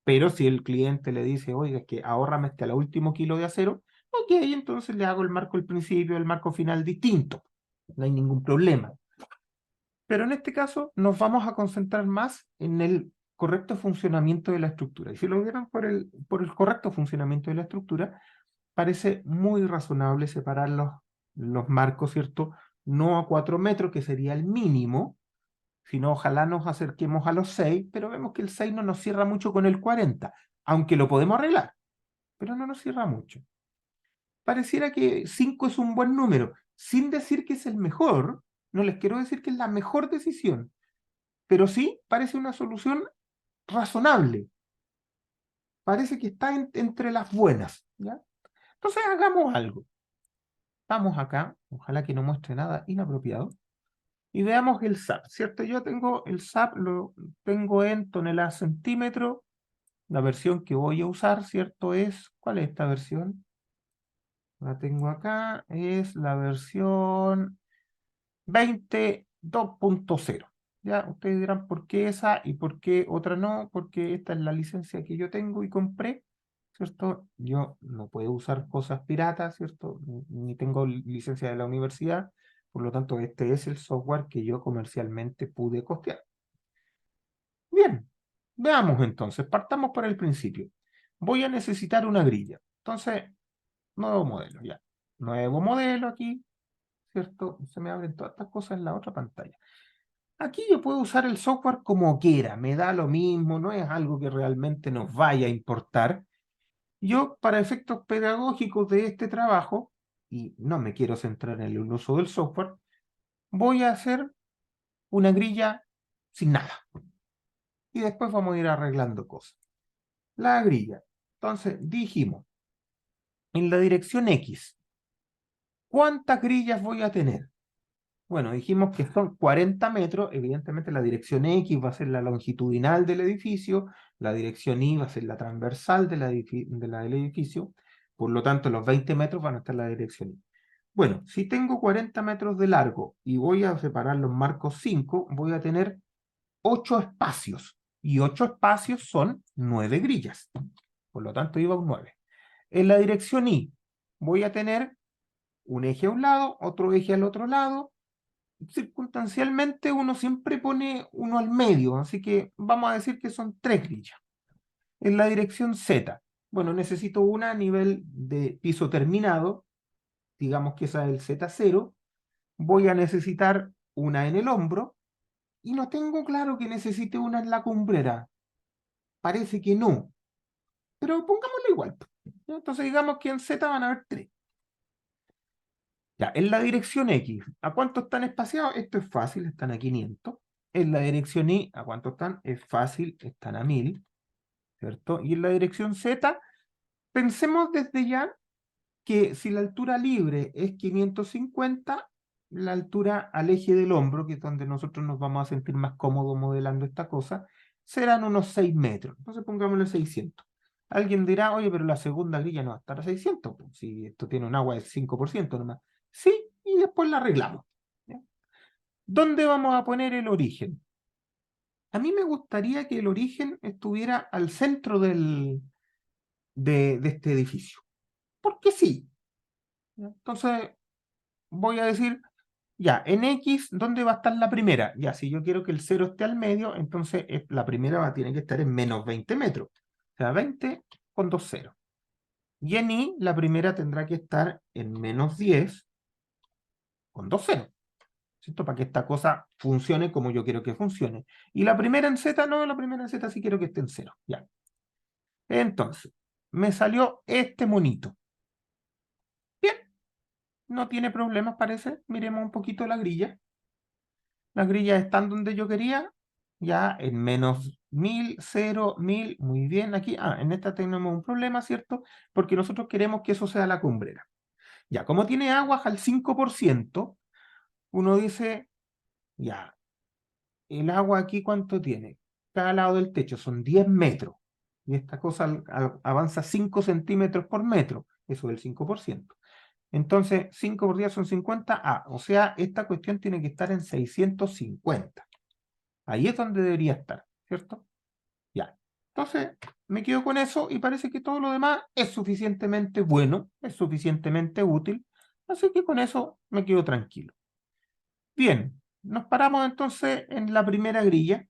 Pero si el cliente le dice, oiga, es que ahórrame hasta el último kilo de acero, ok, entonces le hago el marco al principio, el marco final distinto. No hay ningún problema. Pero en este caso nos vamos a concentrar más en el correcto funcionamiento de la estructura. Y si lo vieran por el correcto funcionamiento de la estructura, parece muy razonable separar los marcos, ¿cierto? No a 4 metros, que sería el mínimo, sino ojalá nos acerquemos a los 6, pero vemos que el 6 no nos cierra mucho con el 40, aunque lo podemos arreglar, pero no nos cierra mucho. Pareciera que 5 es un buen número, sin decir que es el mejor, no les quiero decir que es la mejor decisión, pero sí parece una solución razonable. Parece que está entre las buenas, ¿ya? Entonces hagamos algo. Vamos acá, ojalá que no muestre nada inapropiado, y veamos el SAP, ¿cierto? Yo tengo el SAP, lo tengo en toneladas centímetros. La versión que voy a usar, ¿cierto? ¿Cuál es esta versión? La tengo acá, es la versión 22.0. Ya, ustedes dirán por qué esa y por qué otra no, porque esta es la licencia que yo tengo y compré, ¿cierto? Yo no puedo usar cosas piratas, ¿cierto? Ni tengo licencia de la universidad, por lo tanto, este es el software que yo comercialmente pude costear. Bien, veamos entonces, partamos por el principio. Voy a necesitar una grilla. Entonces, nuevo modelo, ya. Nuevo modelo aquí, ¿cierto? Se me abren todas estas cosas en la otra pantalla. Aquí yo puedo usar el software como quiera, me da lo mismo, no es algo que realmente nos vaya a importar. Yo, para efectos pedagógicos de este trabajo, y no me quiero centrar en el uso del software, voy a hacer una grilla sin nada. Y después vamos a ir arreglando cosas. La grilla. Entonces, dijimos, en la dirección X, ¿cuántas grillas voy a tener? Bueno, dijimos que son 40 metros, evidentemente la dirección X va a ser la longitudinal del edificio, la dirección Y va a ser la transversal del edificio, por lo tanto los 20 metros van a estar en la dirección Y. Bueno, si tengo 40 metros de largo y voy a separar los marcos 5, voy a tener 8 espacios, y 8 espacios son 9 grillas, por lo tanto iba un 9. En la dirección Y voy a tener un eje a un lado, otro eje al otro lado. Circunstancialmente uno siempre pone uno al medio, así que vamos a decir que son 3 grillas. En la dirección Z, bueno, necesito una a nivel de piso terminado, digamos que esa es el Z0, voy a necesitar una en el hombro, y no tengo claro que necesite una en la cumbrera, parece que no, pero pongámoslo igual. Entonces digamos que en Z van a haber 3. Ya, en la dirección X, ¿a cuánto están espaciados? Esto es fácil, están a 500. En la dirección Y, ¿a cuánto están? Es fácil, están a 1000, ¿cierto? Y en la dirección Z, pensemos desde ya que si la altura libre es 550, la altura al eje del hombro, que es donde nosotros nos vamos a sentir más cómodos modelando esta cosa, serán unos 6 metros. Entonces pongámosle 600. Alguien dirá, oye, pero la segunda grilla no va a estar a 600, pues, si esto tiene un agua del 5% nomás. Sí, y después la arreglamos. ¿Ya? ¿Dónde vamos a poner el origen? A mí me gustaría que el origen estuviera al centro de este edificio. Porque sí. ¿Ya? Entonces, voy a decir, ya, en X, ¿dónde va a estar la primera? Ya, si yo quiero que el 0 esté al medio, entonces la primera va a tener que estar en menos 20 metros. O sea, 20 con 2 ceros. Y en Y, la primera tendrá que estar en menos 10 con 2 ceros. ¿Cierto? Para que esta cosa funcione como yo quiero que funcione. Y la primera en Z, no, la primera en Z sí quiero que esté en 0. Ya. Entonces, me salió este monito. Bien, no tiene problemas, parece. Miremos un poquito la grilla. Las grillas están donde yo quería. ya en menos 1000, 0, 1000, muy bien, aquí, en esta tenemos un problema, ¿cierto? Porque nosotros queremos que eso sea la cumbrera. Ya, como tiene aguas al 5%, uno dice, ya, el agua aquí, ¿cuánto tiene? Cada lado del techo son 10 metros. Y esta cosa avanza 5 centímetros por metro. Eso es el 5%. Entonces, 5 por 10 son 50 O sea, esta cuestión tiene que estar en 650. Ahí es donde debería estar, ¿cierto? Ya. Entonces, me quedo con eso y parece que todo lo demás es suficientemente bueno, es suficientemente útil. Así que con eso me quedo tranquilo. Bien, nos paramos entonces en la primera grilla.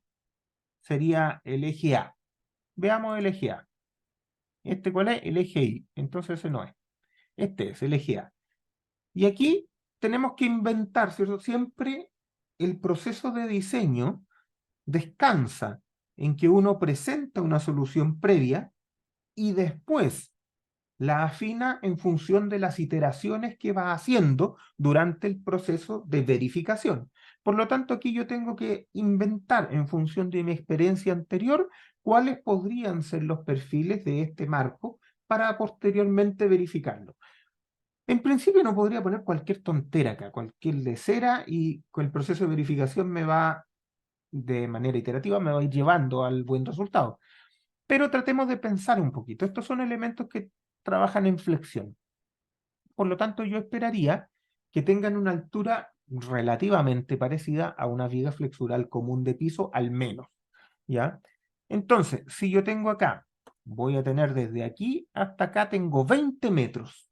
Sería el eje A. Veamos el eje A. ¿Este cuál es? El eje Y. Entonces ese no es. Este es el eje A. Y aquí tenemos que inventar, ¿cierto? Siempre el proceso de diseño descansa en que uno presenta una solución previa y después la afina en función de las iteraciones que va haciendo durante el proceso de verificación. Por lo tanto, aquí yo tengo que inventar en función de mi experiencia anterior cuáles podrían ser los perfiles de este marco para posteriormente verificarlo. En principio no podría poner cualquier tontera acá, cualquier lecera, y con el proceso de verificación me va, de manera iterativa, me va a ir llevando al buen resultado. Pero tratemos de pensar un poquito. Estos son elementos que trabajan en flexión. Por lo tanto, yo esperaría que tengan una altura relativamente parecida a una viga flexural común de piso, al menos, ¿ya? Entonces, si yo tengo acá, voy a tener desde aquí hasta acá, tengo 20 metros.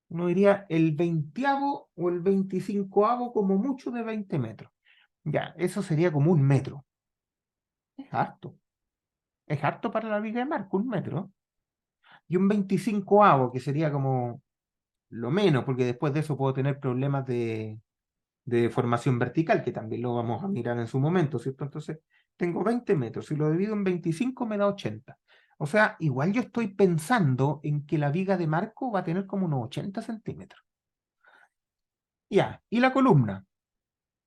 Uno diría el 20avo o el 25avo como mucho de 20 metros. Ya, eso sería como 1 metro. Es harto. Es harto para la viga de marco, 1 metro. Y un 25avo, que sería como lo menos, porque después de eso puedo tener problemas de formación vertical, que también lo vamos a mirar en su momento, ¿cierto? Entonces, tengo 20 metros, si lo divido en 25 me da 80. O sea, igual yo estoy pensando en que la viga de marco va a tener como unos 80 centímetros. Ya, ¿y la columna?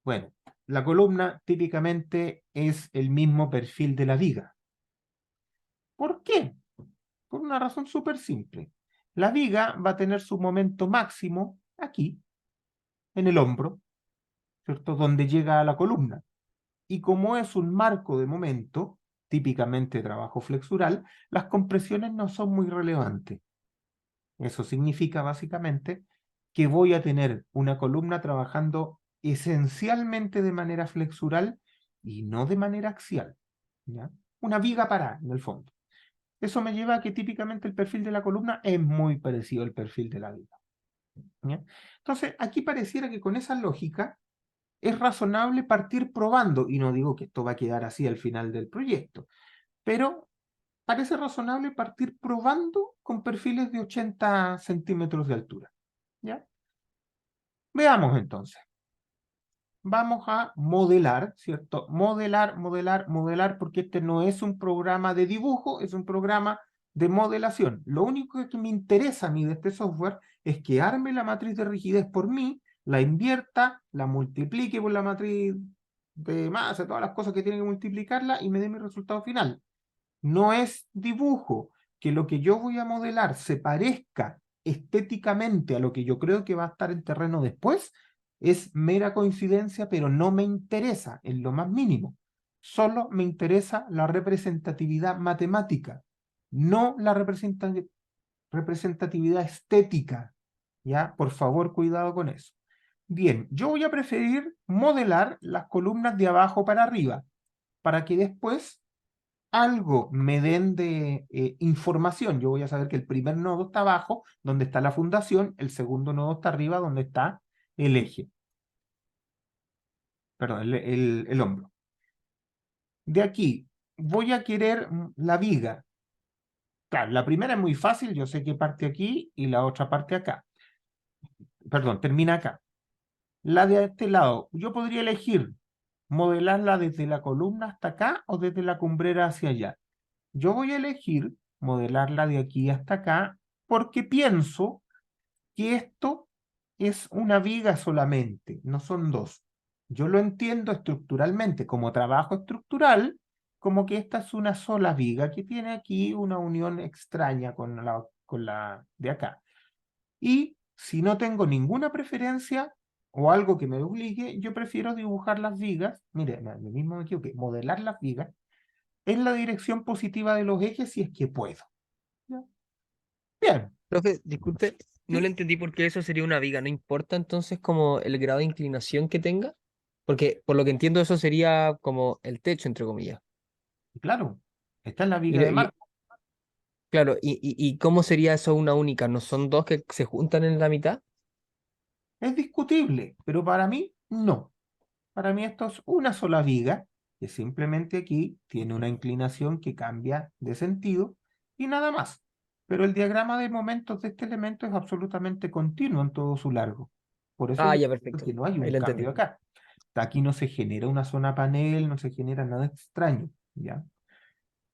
Bueno, la columna típicamente es el mismo perfil de la viga. ¿Por qué? Por una razón súper simple. La viga va a tener su momento máximo aquí, en el hombro, ¿cierto? Donde llega a la columna. Y como es un marco de momento, típicamente de trabajo flexural, las compresiones no son muy relevantes. Eso significa básicamente que voy a tener una columna trabajando esencialmente de manera flexural y no de manera axial, ¿ya? Una viga parada, en el fondo. Eso me lleva a que típicamente el perfil de la columna es muy parecido al perfil de la viga, ¿ya? Entonces, aquí pareciera que con esa lógica es razonable partir probando, y no digo que esto va a quedar así al final del proyecto, pero parece razonable partir probando con perfiles de 80 centímetros de altura, ¿ya? Veamos entonces. Vamos a modelar, ¿cierto? Modelar, modelar, modelar, porque este no es un programa de dibujo, es un programa de modelación. Lo único que me interesa a mí de este software es que arme la matriz de rigidez por mí, la invierta, la multiplique por la matriz de masa, todas las cosas que tiene que multiplicarla y me dé mi resultado final. No es dibujo, que lo que yo voy a modelar se parezca estéticamente a lo que yo creo que va a estar en terreno después, es mera coincidencia, pero no me interesa en lo más mínimo. Solo me interesa la representatividad matemática, no la representatividad estética. ¿Ya? Por favor, cuidado con eso. Bien, yo voy a preferir modelar las columnas de abajo para arriba, para que después algo me den de información. Yo voy a saber que el primer nodo está abajo, donde está la fundación, el segundo nodo está arriba, donde está el eje. Perdón, el hombro. De aquí, voy a querer la viga. Claro, la primera es muy fácil, yo sé que parte aquí y la otra parte acá. Perdón, termina acá. La de este lado, yo podría elegir modelarla desde la columna hasta acá o desde la cumbrera hacia allá. Yo voy a elegir modelarla de aquí hasta acá porque pienso que esto es una viga solamente, no son dos. Yo lo entiendo estructuralmente, como trabajo estructural, como que esta es una sola viga que tiene aquí una unión extraña con la de acá. Y si no tengo ninguna preferencia o algo que me obligue, yo prefiero dibujar las vigas, mire, lo mismo me equivoqué, modelar las vigas en la dirección positiva de los ejes si es que puedo. ¿Ya? Bien, Profe, disculpe, no le ¿sí? entendí por qué eso sería una viga. ¿No importa entonces como el grado de inclinación que tenga? Porque por lo que entiendo eso sería como el techo, entre comillas. Y claro, esta es la Y, viga no- de y- marco. claro, y ¿cómo sería eso una única? ¿No son dos que se juntan en la mitad? Es discutible, pero para mí no. Para mí esto es una sola viga, que simplemente aquí tiene una inclinación que cambia de sentido y nada más. Pero el diagrama de momentos de este elemento es absolutamente continuo en todo su largo. Por eso Ah, yo ya, creo perfecto. que no hay Ahí un lo entendí. cambio acá. Aquí no se genera una zona panel, no se genera nada extraño, ¿ya?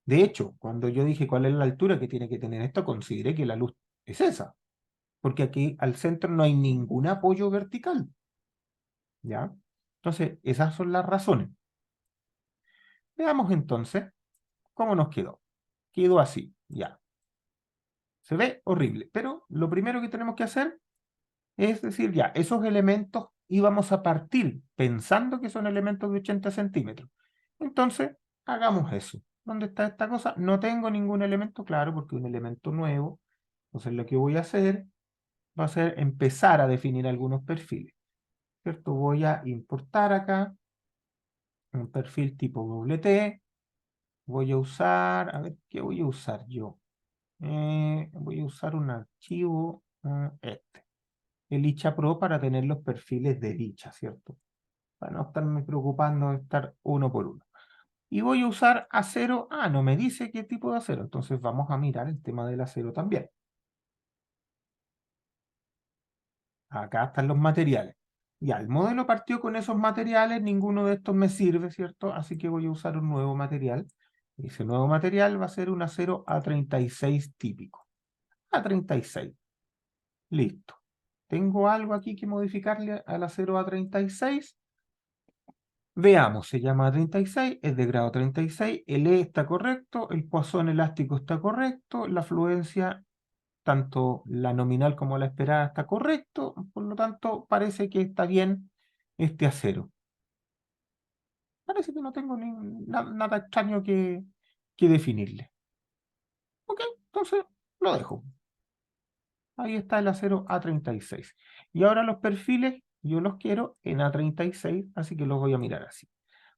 De hecho, cuando yo dije cuál es la altura que tiene que tener esto, consideré que la luz es esa, porque aquí al centro no hay ningún apoyo vertical, ¿ya? Entonces, esas son las razones. Veamos entonces cómo nos quedó. Quedó así, ya. Se ve horrible, pero lo primero que tenemos que hacer es decir, ya, esos elementos íbamos a partir pensando que son elementos de 80 centímetros. Entonces, hagamos eso. ¿Dónde está esta cosa? No tengo ningún elemento claro porque es un elemento nuevo. Entonces, lo que voy a hacer va a ser empezar a definir algunos perfiles. ¿Cierto? Voy a importar acá un perfil tipo WT. Voy a usar, a ver, ¿qué voy a usar yo? Voy a usar un archivo, el Licha Pro para tener los perfiles de Licha, ¿cierto? Para no estarme preocupando de estar uno por uno. Y voy a usar acero, no me dice qué tipo de acero, entonces vamos a mirar el tema del acero también. Acá están los materiales. Ya, el modelo partió con esos materiales, ninguno de estos me sirve, ¿cierto? Así que voy a usar un nuevo material. Ese nuevo material va a ser un acero A36 típico. A36. Listo. ¿Tengo algo aquí que modificarle al acero A36? Veamos, se llama A36, es de grado 36, el E está correcto, el Poisson elástico está correcto, la fluencia, tanto la nominal como la esperada, está correcto, por lo tanto parece que está bien este acero. Parece que no tengo nada extraño que definirle. Ok, entonces lo dejo. Ahí está el acero A36. Y ahora los perfiles yo los quiero en A36, así que los voy a mirar así.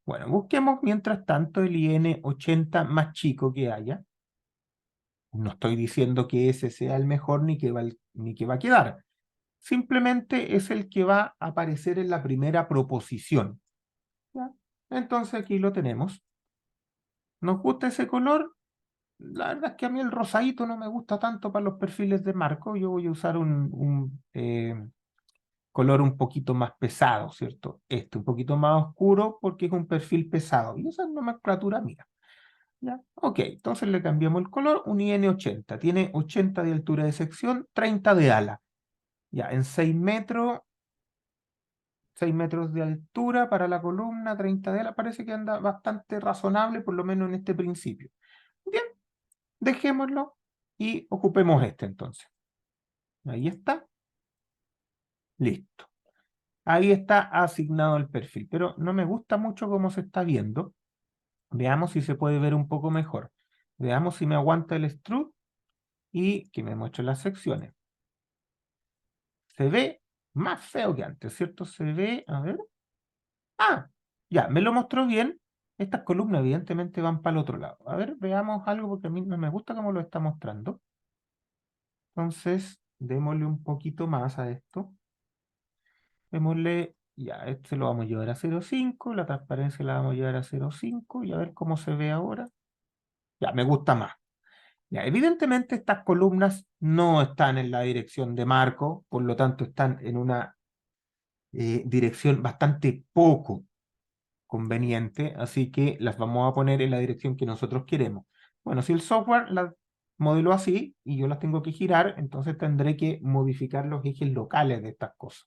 Bueno, busquemos mientras tanto el IN80 más chico que haya. No estoy diciendo que ese sea el mejor ni que va a quedar. Simplemente es el que va a aparecer en la primera proposición. ¿Ya? Entonces aquí lo tenemos. ¿Nos gusta ese color? La verdad es que a mí el rosadito no me gusta tanto para los perfiles de marco. Yo voy a usar un color un poquito más pesado, ¿cierto? Este, un poquito más oscuro porque es un perfil pesado. Y esa es nomenclatura mía. ¿Ya? Ok, entonces le cambiamos el color, un IN80. Tiene 80 de altura de sección, 30 de ala. Ya, en 6 metros, 6 metros de altura para la columna, 30 de ala, parece que anda bastante razonable, por lo menos en este principio. Bien, dejémoslo y ocupemos este entonces. Ahí está. Listo. Ahí está asignado el perfil, pero no me gusta mucho cómo se está viendo. Veamos si se puede ver un poco mejor. Veamos si me aguanta el extrude y que me muestre las secciones. Se ve más feo que antes, ¿cierto? Se ve, a ver. Ya, me lo mostró bien. Estas columnas evidentemente van para el otro lado. A ver, veamos algo porque a mí no me gusta cómo lo está mostrando. Entonces, démosle un poquito más a esto. Démosle, ya, este lo vamos a llevar a 0,5, la transparencia la vamos a llevar a 0,5 y a ver cómo se ve ahora. Ya, me gusta más. Ya, evidentemente estas columnas no están en la dirección de marco, por lo tanto están en una dirección bastante poco conveniente, así que las vamos a poner en la dirección que nosotros queremos. Bueno, si el software las modeló así y yo las tengo que girar, entonces tendré que modificar los ejes locales de estas cosas.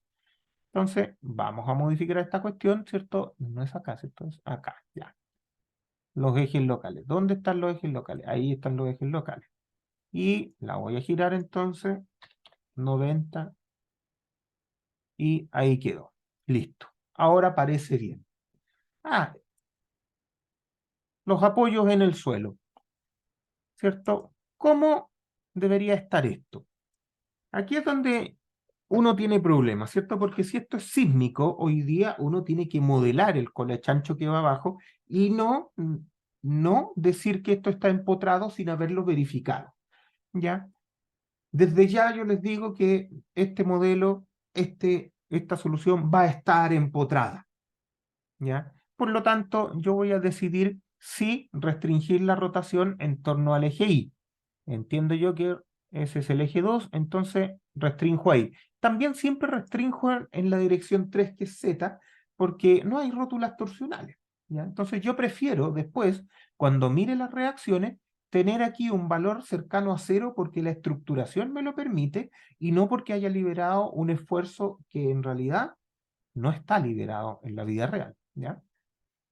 Entonces, vamos a modificar esta cuestión, ¿cierto? No es acá, ¿cierto? Es acá, ya. Los ejes locales. ¿Dónde están los ejes locales? Ahí están los ejes locales. Y la voy a girar entonces 90 y ahí quedó. Listo. Ahora parece bien. Ah, los apoyos en el suelo, ¿cierto? ¿Cómo debería estar esto? Aquí es donde uno tiene problemas, ¿cierto? Porque si esto es sísmico, hoy día uno tiene que modelar el colachancho que va abajo y no decir que esto está empotrado sin haberlo verificado, ¿ya? Desde ya yo les digo que este modelo, esta solución va a estar empotrada, ¿ya? Por lo tanto, yo voy a decidir si restringir la rotación en torno al eje Y. Entiendo yo que ese es el eje 2, entonces restrinjo ahí. También siempre restrinjo en la dirección 3, que es Z, porque no hay rótulas torsionales, ¿ya? Entonces yo prefiero después, cuando mire las reacciones, tener aquí un valor cercano a 0 porque la estructuración me lo permite y no porque haya liberado un esfuerzo que en realidad no está liberado en la vida real, ¿ya?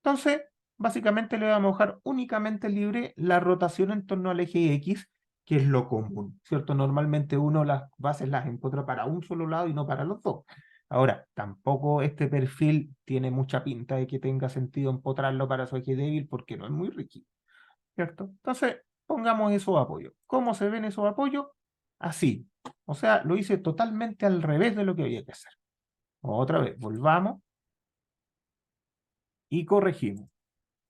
Entonces, básicamente le vamos a dejar únicamente libre la rotación en torno al eje X, que es lo común, ¿cierto? Normalmente uno las bases las empotra para un solo lado y no para los dos. Ahora, tampoco este perfil tiene mucha pinta de que tenga sentido empotrarlo para su eje débil porque no es muy rígido, ¿cierto? Entonces, pongamos esos apoyos. ¿Cómo se ven esos apoyos? Así. O sea, lo hice totalmente al revés de lo que había que hacer. Otra vez, volvamos y corregimos.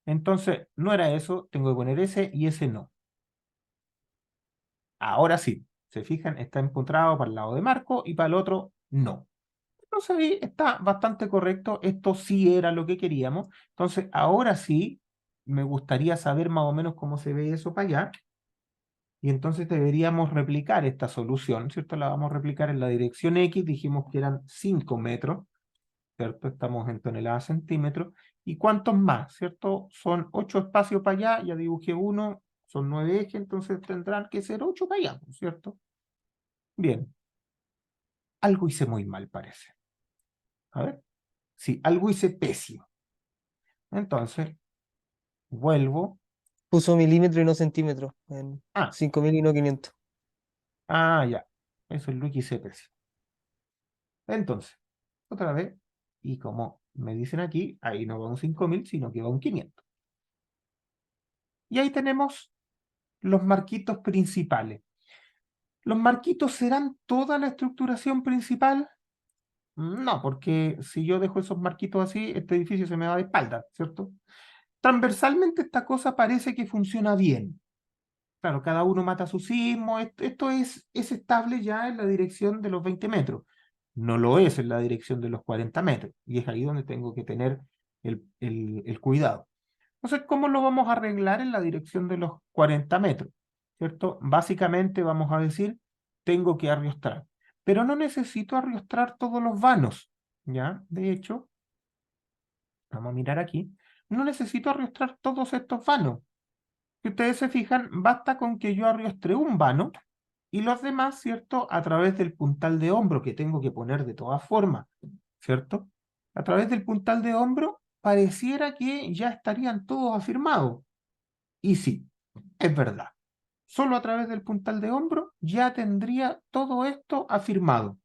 Entonces, no era eso, tengo que poner ese y ese no. Ahora sí, se fijan, está empotrado para el lado de Marco y para el otro no. Entonces ahí está bastante correcto, esto sí era lo que queríamos. Entonces, ahora sí, me gustaría saber más o menos cómo se ve eso para allá. Y entonces deberíamos replicar esta solución, ¿cierto? La vamos a replicar en la dirección X, dijimos que eran 5 metros, ¿cierto? Estamos en toneladas centímetros. ¿Y cuántos más, cierto? Son 8 espacios para allá, ya dibujé uno, son 9 ejes, entonces tendrán que ser 8 para allá, ¿cierto? Bien. Algo hice muy mal, parece. A ver. Sí, algo hice pésimo. Entonces, vuelvo. Puso milímetro y no centímetro. En Ah, 5000 y no 500. ya. Eso es lo que hice pésimo. Entonces, otra vez. Y como me dicen aquí, ahí no va un 5000, sino que va un 500. Y ahí tenemos los marquitos principales. ¿Los marquitos serán toda la estructuración principal? No, porque si yo dejo esos marquitos así, este edificio se me va de espalda, ¿cierto? Transversalmente esta cosa parece que funciona bien. Claro, cada uno mata su sismo. Esto es estable ya en la dirección de los 20 metros. No lo es en la dirección de los 40 metros. Y es ahí donde tengo que tener el cuidado. Entonces, ¿cómo lo vamos a arreglar en la dirección de los 40 metros? ¿Cierto? Básicamente vamos a decir, tengo que arriostrar. Pero no necesito arriostrar todos los vanos, ¿ya? De hecho, vamos a mirar aquí, no necesito arriostrar todos estos vanos. Si ustedes se fijan, basta con que yo arriostre un vano y los demás, ¿cierto? A través del puntal de hombro que tengo que poner de todas formas, ¿cierto? A través del puntal de hombro pareciera que ya estarían todos afirmados. Y sí, es verdad. Solo a través del puntal de hombro ya tendría todo esto afirmado.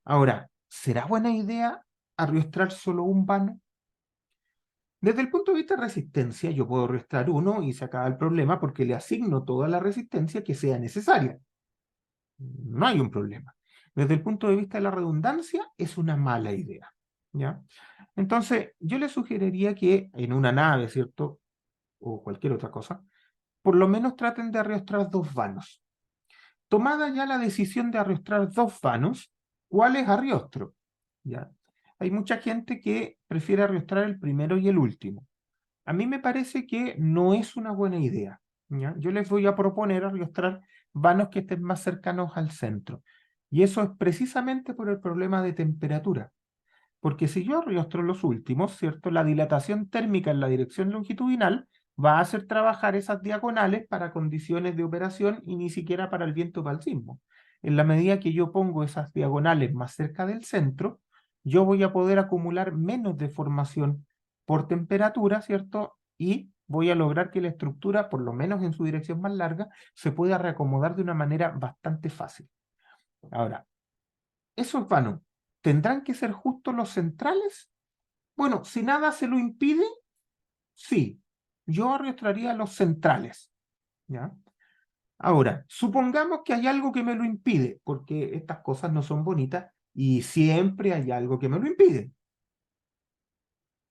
Ahora, ¿será buena idea arriostrar solo un vano? Desde el punto de vista de resistencia, yo puedo restar uno y se acaba el problema porque le asigno toda la resistencia que sea necesaria. No hay un problema. Desde el punto de vista de la redundancia, es una mala idea, ¿ya? Entonces, yo le sugeriría que en una nave, ¿cierto? O cualquier otra cosa, por lo menos traten de arrastrar dos vanos. Tomada ya la decisión de arrastrar dos vanos, ¿cuál es arriostro? ¿Ya? Hay mucha gente que prefiere arrastrar el primero y el último. A mí me parece que no es una buena idea, ¿ya? Yo les voy a proponer arrastrar vanos que estén más cercanos al centro. Y eso es precisamente por el problema de temperatura. Porque si yo arrastro los últimos, ¿cierto? La dilatación térmica en la dirección longitudinal va a hacer trabajar esas diagonales para condiciones de operación y ni siquiera para el viento o para el sismo. En la medida que yo pongo esas diagonales más cerca del centro, yo voy a poder acumular menos deformación por temperatura, ¿cierto? Y voy a lograr que la estructura, por lo menos en su dirección más larga, se pueda reacomodar de una manera bastante fácil. Ahora, eso es vano. ¿Tendrán que ser justos los centrales? Bueno, si nada se lo impide, sí. Yo arrastraría los centrales, ¿ya? Ahora, supongamos que hay algo que me lo impide, porque estas cosas no son bonitas y siempre hay algo que me lo impide.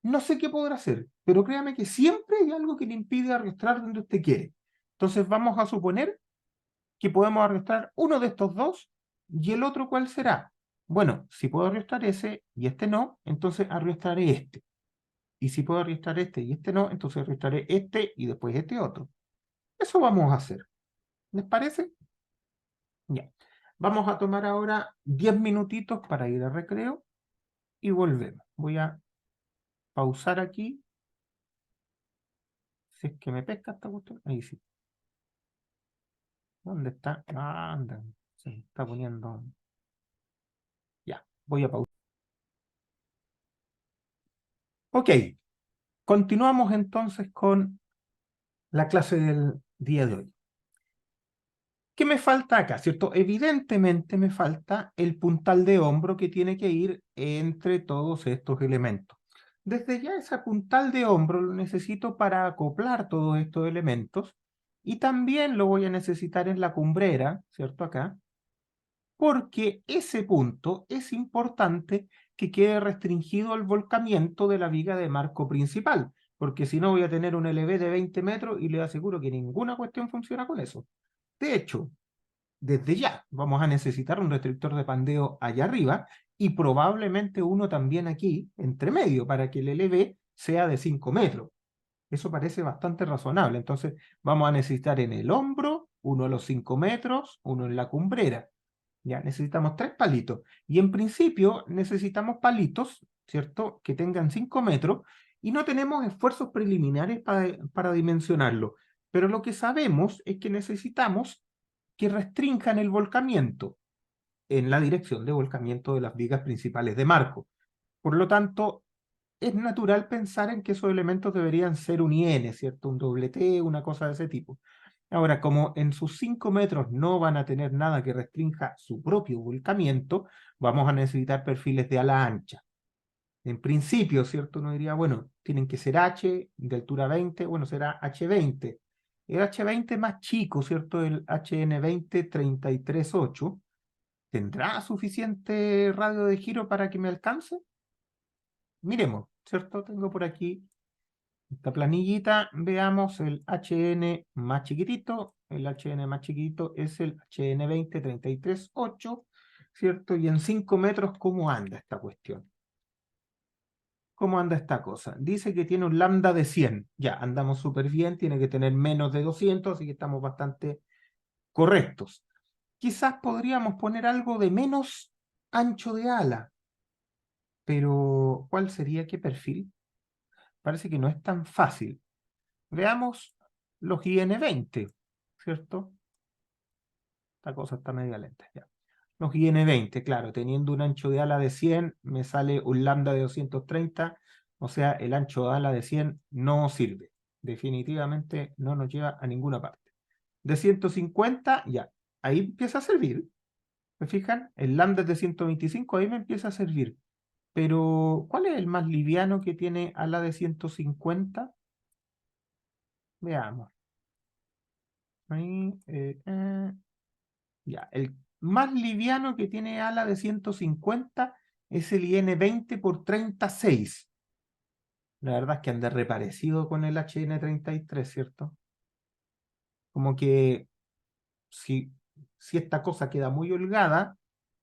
No sé qué podrá hacer, pero créame que siempre hay algo que le impide arrastrar donde usted quiere. Entonces vamos a suponer que podemos arrastrar uno de estos dos y el otro ¿cuál será? Bueno, si puedo arrastrar ese y este no, entonces arrastraré este. Y si puedo arrastrar este y este no, entonces arrastraré este y después este otro. Eso vamos a hacer. ¿Les parece? Ya. Vamos a tomar ahora 10 minutitos para ir a recreo y volvemos. Voy a pausar aquí. Si es que me pesca esta cuestión. Ahí sí. ¿Dónde está? Ah, anda. Se está poniendo. Ya, voy a pausar. Ok. Continuamos entonces con la clase del día de hoy. ¿Qué me falta acá? ¿Cierto? Evidentemente me falta el puntal de hombro que tiene que ir entre todos estos elementos. Desde ya ese puntal de hombro lo necesito para acoplar todos estos elementos y también lo voy a necesitar en la cumbrera, ¿cierto? Acá, porque ese punto es importante que quede restringido al volcamiento de la viga de marco principal, porque si no voy a tener un LV de 20 metros y le aseguro que ninguna cuestión funciona con eso. De hecho, desde ya vamos a necesitar un restrictor de pandeo allá arriba y probablemente uno también aquí, entre medio, para que el LV sea de 5 metros. Eso parece bastante razonable. Entonces vamos a necesitar en el hombro, uno a los 5 metros, uno en la cumbrera. Ya, necesitamos 3 palitos. Y en principio necesitamos palitos, ¿cierto? Que tengan 5 metros y no tenemos esfuerzos preliminares para dimensionarlo. Pero lo que sabemos es que necesitamos que restrinjan el volcamiento en la dirección de volcamiento de las vigas principales de marco. Por lo tanto, es natural pensar en que esos elementos deberían ser un IN, ¿cierto? Un doble T, una cosa de ese tipo. Ahora, como en sus 5 metros no van a tener nada que restrinja su propio volcamiento, vamos a necesitar perfiles de ala ancha. En principio, ¿cierto? Uno diría, bueno, tienen que ser H de altura 20, bueno, será H20. El H20 más chico, ¿cierto? El HN20 338, ¿tendrá suficiente radio de giro para que me alcance? Miremos, ¿cierto? Tengo por aquí esta planillita, veamos el HN más chiquitito. El HN más chiquitito es el HN20 338, ¿cierto? Y en 5 metros, ¿cómo anda esta cuestión? ¿Cómo anda esta cosa? Dice que tiene un lambda de 100. Ya, andamos súper bien, tiene que tener menos de 200, así que estamos bastante correctos. Quizás podríamos poner algo de menos ancho de ala, pero ¿cuál sería qué perfil? Parece que no es tan fácil. Veamos los IN20, ¿cierto? Esta cosa está media lenta, ya. Los IN20, claro, teniendo un ancho de ala de 100, me sale un lambda de 230, o sea, el ancho de ala de 100 no sirve. Definitivamente no nos lleva a ninguna parte. De 150, ya, ahí empieza a servir. ¿Me fijan? El lambda es de 125, ahí me empieza a servir. Pero, ¿cuál es el más liviano que tiene ala de 150? Veamos. Ahí, ya, el más liviano que tiene ala de 150 es el IN20 por 36. La verdad es que anda reparecido con el HN33, ¿cierto? Como que si esta cosa queda muy holgada,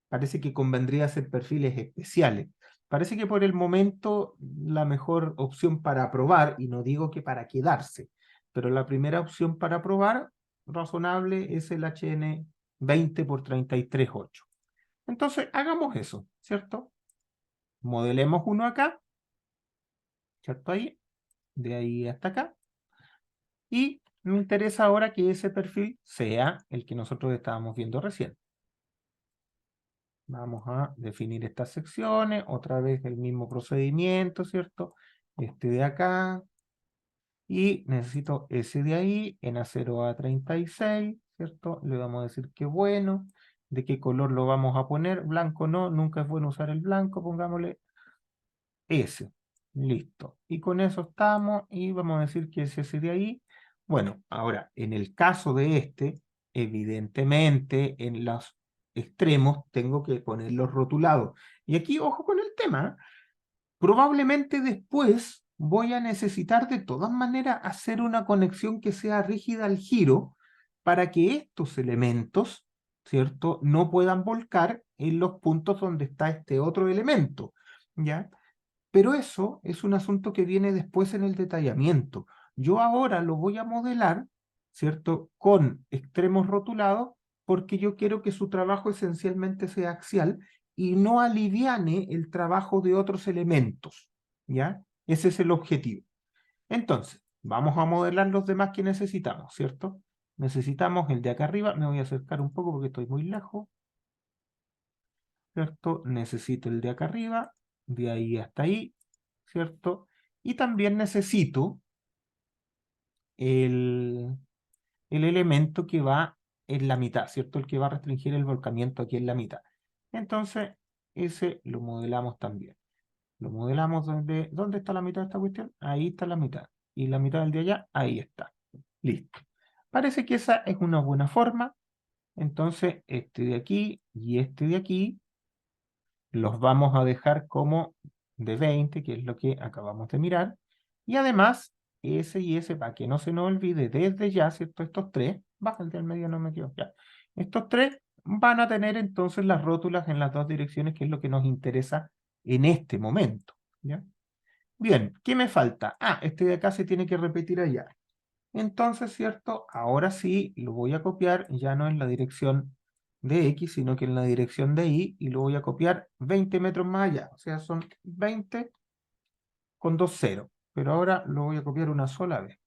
parece que convendría hacer perfiles especiales. Parece que por el momento la mejor opción para probar, y no digo que para quedarse, pero la primera opción para probar razonable es el HN20 por 33.8. Entonces, hagamos eso, ¿cierto? Modelemos uno acá, ¿cierto? Ahí, de ahí hasta acá. Y me interesa ahora que ese perfil sea el que nosotros estábamos viendo recién. Vamos a definir estas secciones, otra vez el mismo procedimiento, ¿cierto? Este de acá, y necesito ese de ahí, en A0A36, ¿cierto? Le vamos a decir que bueno, de qué color lo vamos a poner, blanco no, nunca es bueno usar el blanco, pongámosle ese, listo. Y con eso estamos, y vamos a decir que es ese de ahí. Bueno, ahora, en el caso de este, evidentemente, en los extremos tengo que ponerlos rotulados. Y aquí, ojo con el tema, probablemente después voy a necesitar de todas maneras hacer una conexión que sea rígida al giro para que estos elementos, ¿cierto?, no puedan volcar en los puntos donde está este otro elemento, ¿ya? Pero eso es un asunto que viene después en el detallamiento. Yo ahora lo voy a modelar, ¿cierto?, con extremos rotulados, porque yo quiero que su trabajo esencialmente sea axial y no aliviane el trabajo de otros elementos, ¿ya? Ese es el objetivo. Entonces, vamos a modelar los demás que necesitamos, ¿cierto? Necesitamos el de acá arriba, me voy a acercar un poco porque estoy muy lejos, ¿cierto? Necesito el de acá arriba, de ahí hasta ahí, ¿cierto? Y también necesito el, el elemento que va en la mitad, ¿cierto? El que va a restringir el volcamiento aquí en la mitad. Entonces, ese lo modelamos también. Lo modelamos ¿dónde está la mitad de esta cuestión? Ahí está la mitad. Y la mitad del de allá, ahí está. Listo. Parece que esa es una buena forma. Entonces, este de aquí y este de aquí los vamos a dejar como de 20, que es lo que acabamos de mirar. Y además, ese y ese, para que no se nos olvide desde ya, ¿cierto? Estos tres, baja el del medio, no me quedo, ya. Estos tres van a tener entonces las rótulas en las dos direcciones, que es lo que nos interesa en este momento, ¿ya? Bien, ¿qué me falta? Ah, este de acá se tiene que repetir allá. Entonces, ¿cierto? Ahora sí lo voy a copiar, ya no en la dirección de X, sino que en la dirección de Y, y lo voy a copiar 20 metros más allá. O sea, son 20 con 2 ceros. Pero ahora lo voy a copiar una sola vez.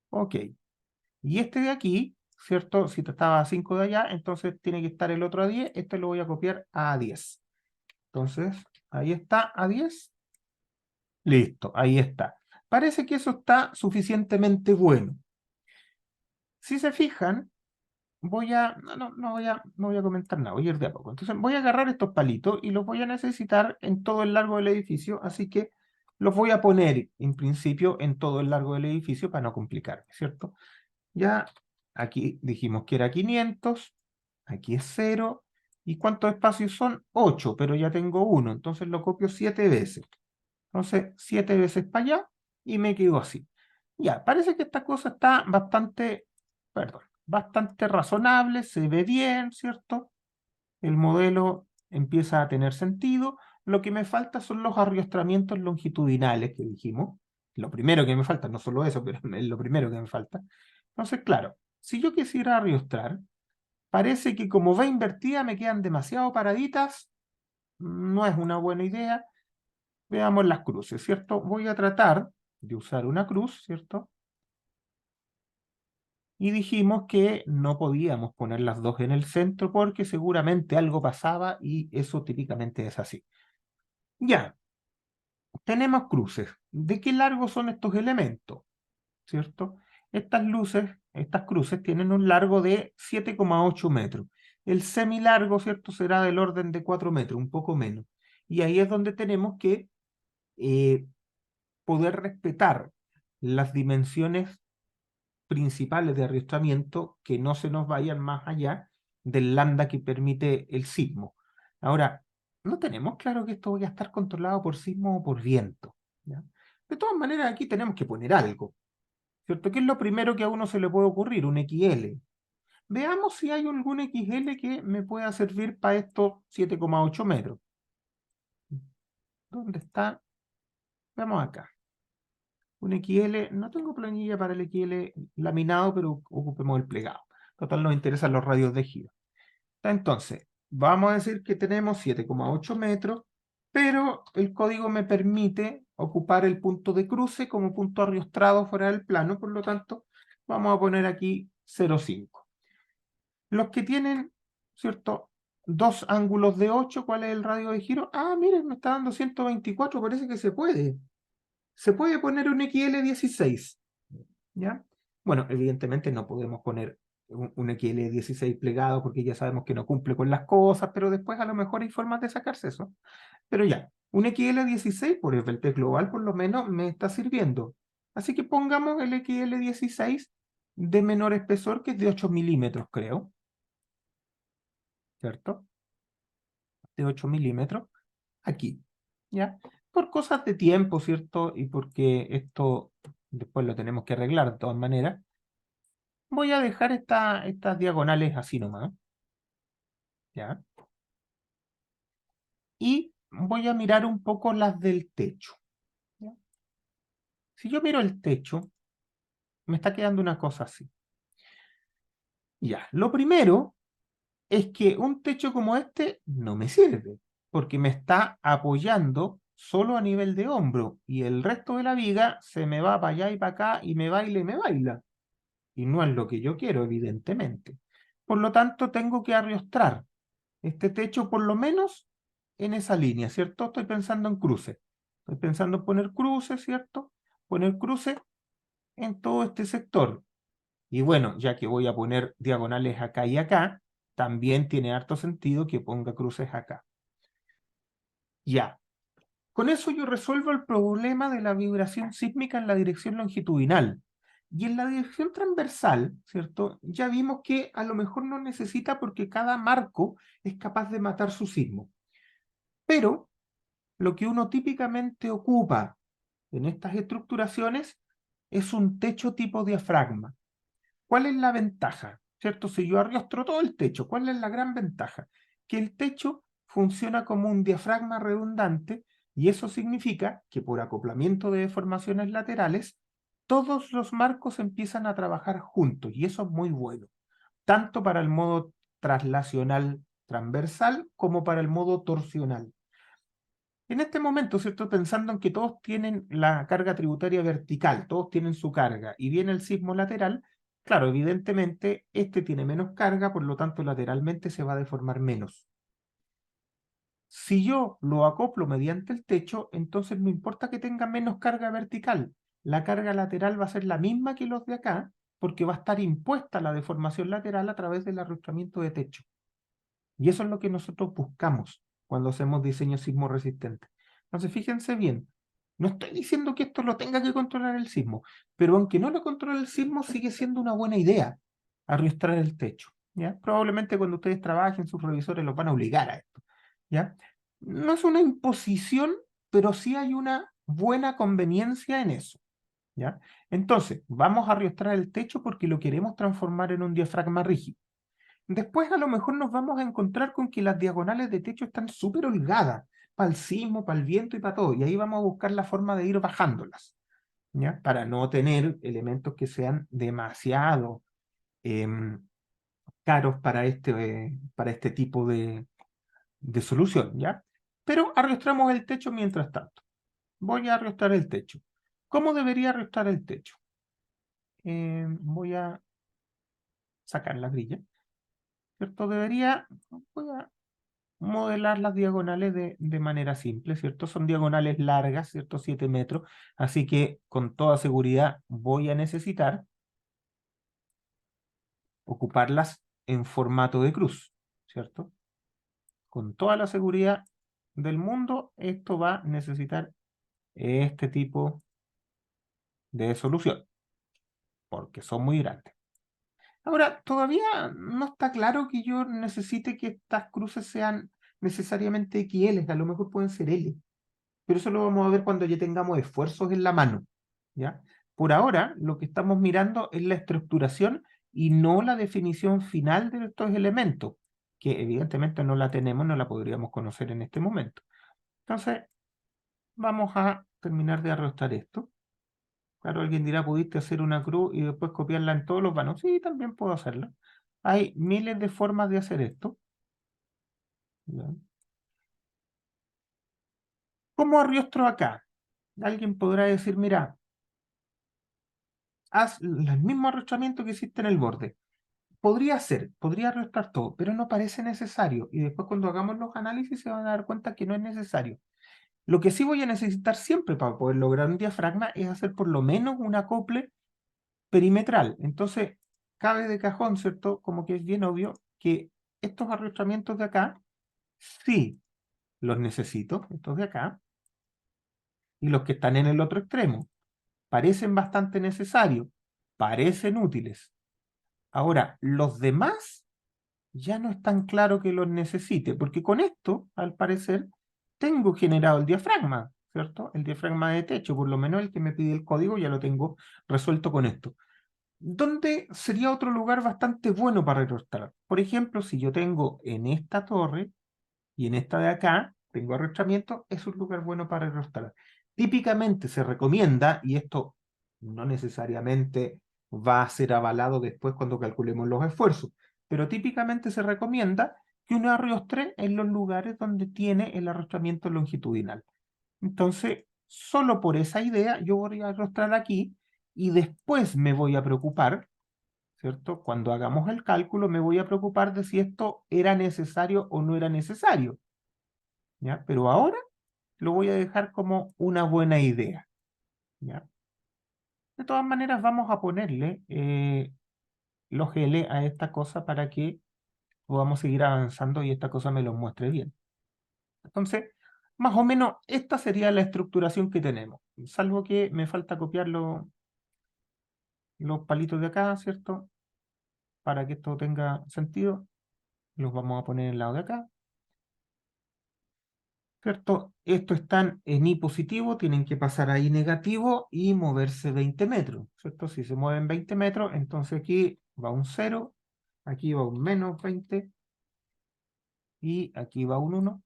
Ok. Y este de aquí, ¿cierto? Si estaba a 5 de allá, entonces tiene que estar el otro a 10. Este lo voy a copiar a 10. Entonces, ahí está, a 10. Listo, ahí está. Parece que eso está suficientemente bueno. Si se fijan, no voy a comentar nada, voy a ir de a poco. Entonces voy a agarrar estos palitos y los voy a necesitar en todo el largo del edificio, así que los voy a poner en principio en todo el largo del edificio para no complicarme, ¿cierto? Ya aquí dijimos que era 500, aquí es 0, ¿y cuántos espacios son? 8, pero ya tengo 1, entonces lo copio 7 veces. Entonces 7 veces para allá y me quedo así. Ya, parece que esta cosa está bastante razonable, se ve bien, ¿cierto? El modelo empieza a tener sentido. Lo que me falta son los arriostramientos longitudinales que dijimos. Lo primero que me falta, no solo eso, pero es lo primero que me falta. Entonces, claro, si yo quisiera arriostrar, parece que como va invertida me quedan demasiado paraditas, no es una buena idea. Veamos las cruces, ¿cierto? Voy a tratar de usar una cruz, ¿cierto? Y dijimos que no podíamos poner las dos en el centro porque seguramente algo pasaba y eso típicamente es así. Ya, tenemos cruces. ¿De qué largo son estos elementos? ¿Cierto? Estas cruces tienen un largo de 7,8 metros. El semilargo, ¿cierto? Será del orden de 4 metros, un poco menos. Y ahí es donde tenemos que poder respetar las dimensiones principales de arriostramiento que no se nos vayan más allá del lambda que permite el sismo. Ahora, no tenemos claro que esto vaya a estar controlado por sismo o por viento, ¿ya? De todas maneras, aquí tenemos que poner algo, ¿cierto? ¿Qué es lo primero que a uno se le puede ocurrir? Un XL. Veamos si hay algún XL que me pueda servir para estos 7,8 metros. ¿Dónde está? Veamos acá. Un XL, no tengo planilla para el XL laminado, pero ocupemos el plegado. Total, nos interesan los radios de giro. Entonces, vamos a decir que tenemos 7,8 metros, pero el código me permite ocupar el punto de cruce como punto arriostrado fuera del plano, por lo tanto, vamos a poner aquí 0,5. Los que tienen, ¿cierto?, dos ángulos de 8, ¿cuál es el radio de giro? Ah, miren, me está dando 124, parece que se puede. Se puede poner un XL16, ¿ya? Bueno, evidentemente no podemos poner un XL16 plegado porque ya sabemos que no cumple con las cosas, pero después a lo mejor hay formas de sacarse eso. Pero ya, un XL16 por el Beltec Global por lo menos me está sirviendo. Así que pongamos el XL16 de menor espesor, que es de 8 milímetros, creo. ¿Cierto? De 8 milímetros, aquí, ¿ya? Por cosas de tiempo, ¿cierto? Y porque esto después lo tenemos que arreglar de todas maneras, voy a dejar estas diagonales así nomás, ¿ya? Y voy a mirar un poco las del techo, ¿ya? Si yo miro el techo, me está quedando una cosa así. Ya, lo primero es que un techo como este no me sirve, porque me está apoyando solo a nivel de hombro, y el resto de la viga se me va para allá y para acá, y me baila y me baila. Y no es lo que yo quiero, evidentemente. Por lo tanto, tengo que arriostrar este techo por lo menos en esa línea, ¿cierto? Estoy pensando en cruces. Estoy pensando en poner cruces, ¿cierto? Poner cruces en todo este sector. Y bueno, ya que voy a poner diagonales acá y acá, también tiene harto sentido que ponga cruces acá. Ya. Con eso yo resuelvo el problema de la vibración sísmica en la dirección longitudinal. Y en la dirección transversal, ¿cierto? Ya vimos que a lo mejor no necesita porque cada marco es capaz de matar su sismo. Pero lo que uno típicamente ocupa en estas estructuraciones es un techo tipo diafragma. ¿Cuál es la ventaja? ¿Cierto? Si yo arrastro todo el techo, ¿cuál es la gran ventaja? Que el techo funciona como un diafragma redundante, y eso significa que por acoplamiento de deformaciones laterales, todos los marcos empiezan a trabajar juntos, y eso es muy bueno, tanto para el modo traslacional transversal como para el modo torsional. En este momento, ¿cierto? Pensando en que todos tienen la carga tributaria vertical, todos tienen su carga, y viene el sismo lateral, claro, evidentemente este tiene menos carga, por lo tanto lateralmente se va a deformar menos. Si yo lo acoplo mediante el techo, entonces no importa que tenga menos carga vertical, la carga lateral va a ser la misma que los de acá, porque va a estar impuesta la deformación lateral a través del arrastramiento de techo. Y eso es lo que nosotros buscamos cuando hacemos diseño sismo resistente. Entonces, fíjense bien, no estoy diciendo que esto lo tenga que controlar el sismo, pero aunque no lo controle el sismo, sigue siendo una buena idea arrastrar el techo, ¿ya? Probablemente cuando ustedes trabajen, sus revisores los van a obligar a esto, ¿ya? No es una imposición, pero sí hay una buena conveniencia en eso, ¿ya? Entonces, vamos a arrastrar el techo porque lo queremos transformar en un diafragma rígido. Después a lo mejor nos vamos a encontrar con que las diagonales de techo están súper holgadas, para el sismo, para el viento y para todo, y ahí vamos a buscar la forma de ir bajándolas, ¿ya? Para no tener elementos que sean demasiado caros para este tipo de solución, ¿ya? Pero arrastramos el techo mientras tanto. Voy a arrastrar el techo. ¿Cómo debería arrastrar el techo? Voy a sacar la grilla, ¿cierto? Voy a modelar las diagonales de manera simple, ¿cierto? Son diagonales largas, ¿cierto? 7 metros, así que con toda seguridad voy a necesitar ocuparlas en formato de cruz, ¿cierto? Con toda la seguridad del mundo, esto va a necesitar este tipo de solución, porque son muy grandes. Ahora, todavía no está claro que yo necesite que estas cruces sean necesariamente XL, a lo mejor pueden ser L. Pero eso lo vamos a ver cuando ya tengamos esfuerzos en la mano, ¿ya? Por ahora, lo que estamos mirando es la estructuración y no la definición final de estos elementos, que evidentemente no la tenemos, no la podríamos conocer en este momento. Entonces, vamos a terminar de arrastrar esto. Claro, alguien dirá, ¿pudiste hacer una cruz y después copiarla en todos los vanos? Sí, también puedo hacerlo. Hay miles de formas de hacer esto, ¿ya? ¿Cómo arrastro acá? Alguien podrá decir, mira, haz el mismo arrastramiento que hiciste en el borde. podría ser, podría arrastrar todo, pero no parece necesario. Y después cuando hagamos los análisis se van a dar cuenta que no es necesario. Lo que sí voy a necesitar siempre para poder lograr un diafragma es hacer por lo menos un acople perimetral. Entonces, cabe de cajón, ¿cierto? Como que es bien obvio que estos arrastramientos de acá, sí los necesito, estos de acá, y los que están en el otro extremo. Parecen bastante necesarios, parecen útiles. Ahora, los demás ya no es tan claro que los necesite, porque con esto, al parecer, tengo generado el diafragma, ¿cierto? El diafragma de techo, por lo menos el que me pide el código, ya lo tengo resuelto con esto. ¿Dónde sería otro lugar bastante bueno para retrostar? Por ejemplo, si yo tengo en esta torre y en esta de acá, tengo arrastramiento, es un lugar bueno para retrostar. Típicamente se recomienda, y esto no necesariamente va a ser avalado después cuando calculemos los esfuerzos, pero típicamente se recomienda que uno arrastre en los lugares donde tiene el arrastramiento longitudinal. Entonces, solo por esa idea, yo voy a arrastrar aquí y después me voy a preocupar, ¿cierto? Cuando hagamos el cálculo, me voy a preocupar de si esto era necesario o no era necesario, ¿ya? Pero ahora lo voy a dejar como una buena idea, ¿ya? De todas maneras, vamos a ponerle los L a esta cosa para que podamos seguir avanzando y esta cosa me lo muestre bien. Entonces, más o menos esta sería la estructuración que tenemos, salvo que me falta copiar los palitos de acá, ¿cierto? Para que esto tenga sentido, los vamos a poner en el lado de acá, ¿cierto? Estos están en I positivo, tienen que pasar a I negativo y moverse 20 metros, ¿cierto? Si se mueven 20 metros, entonces aquí va un 0, aquí va un menos 20 y aquí va un 1.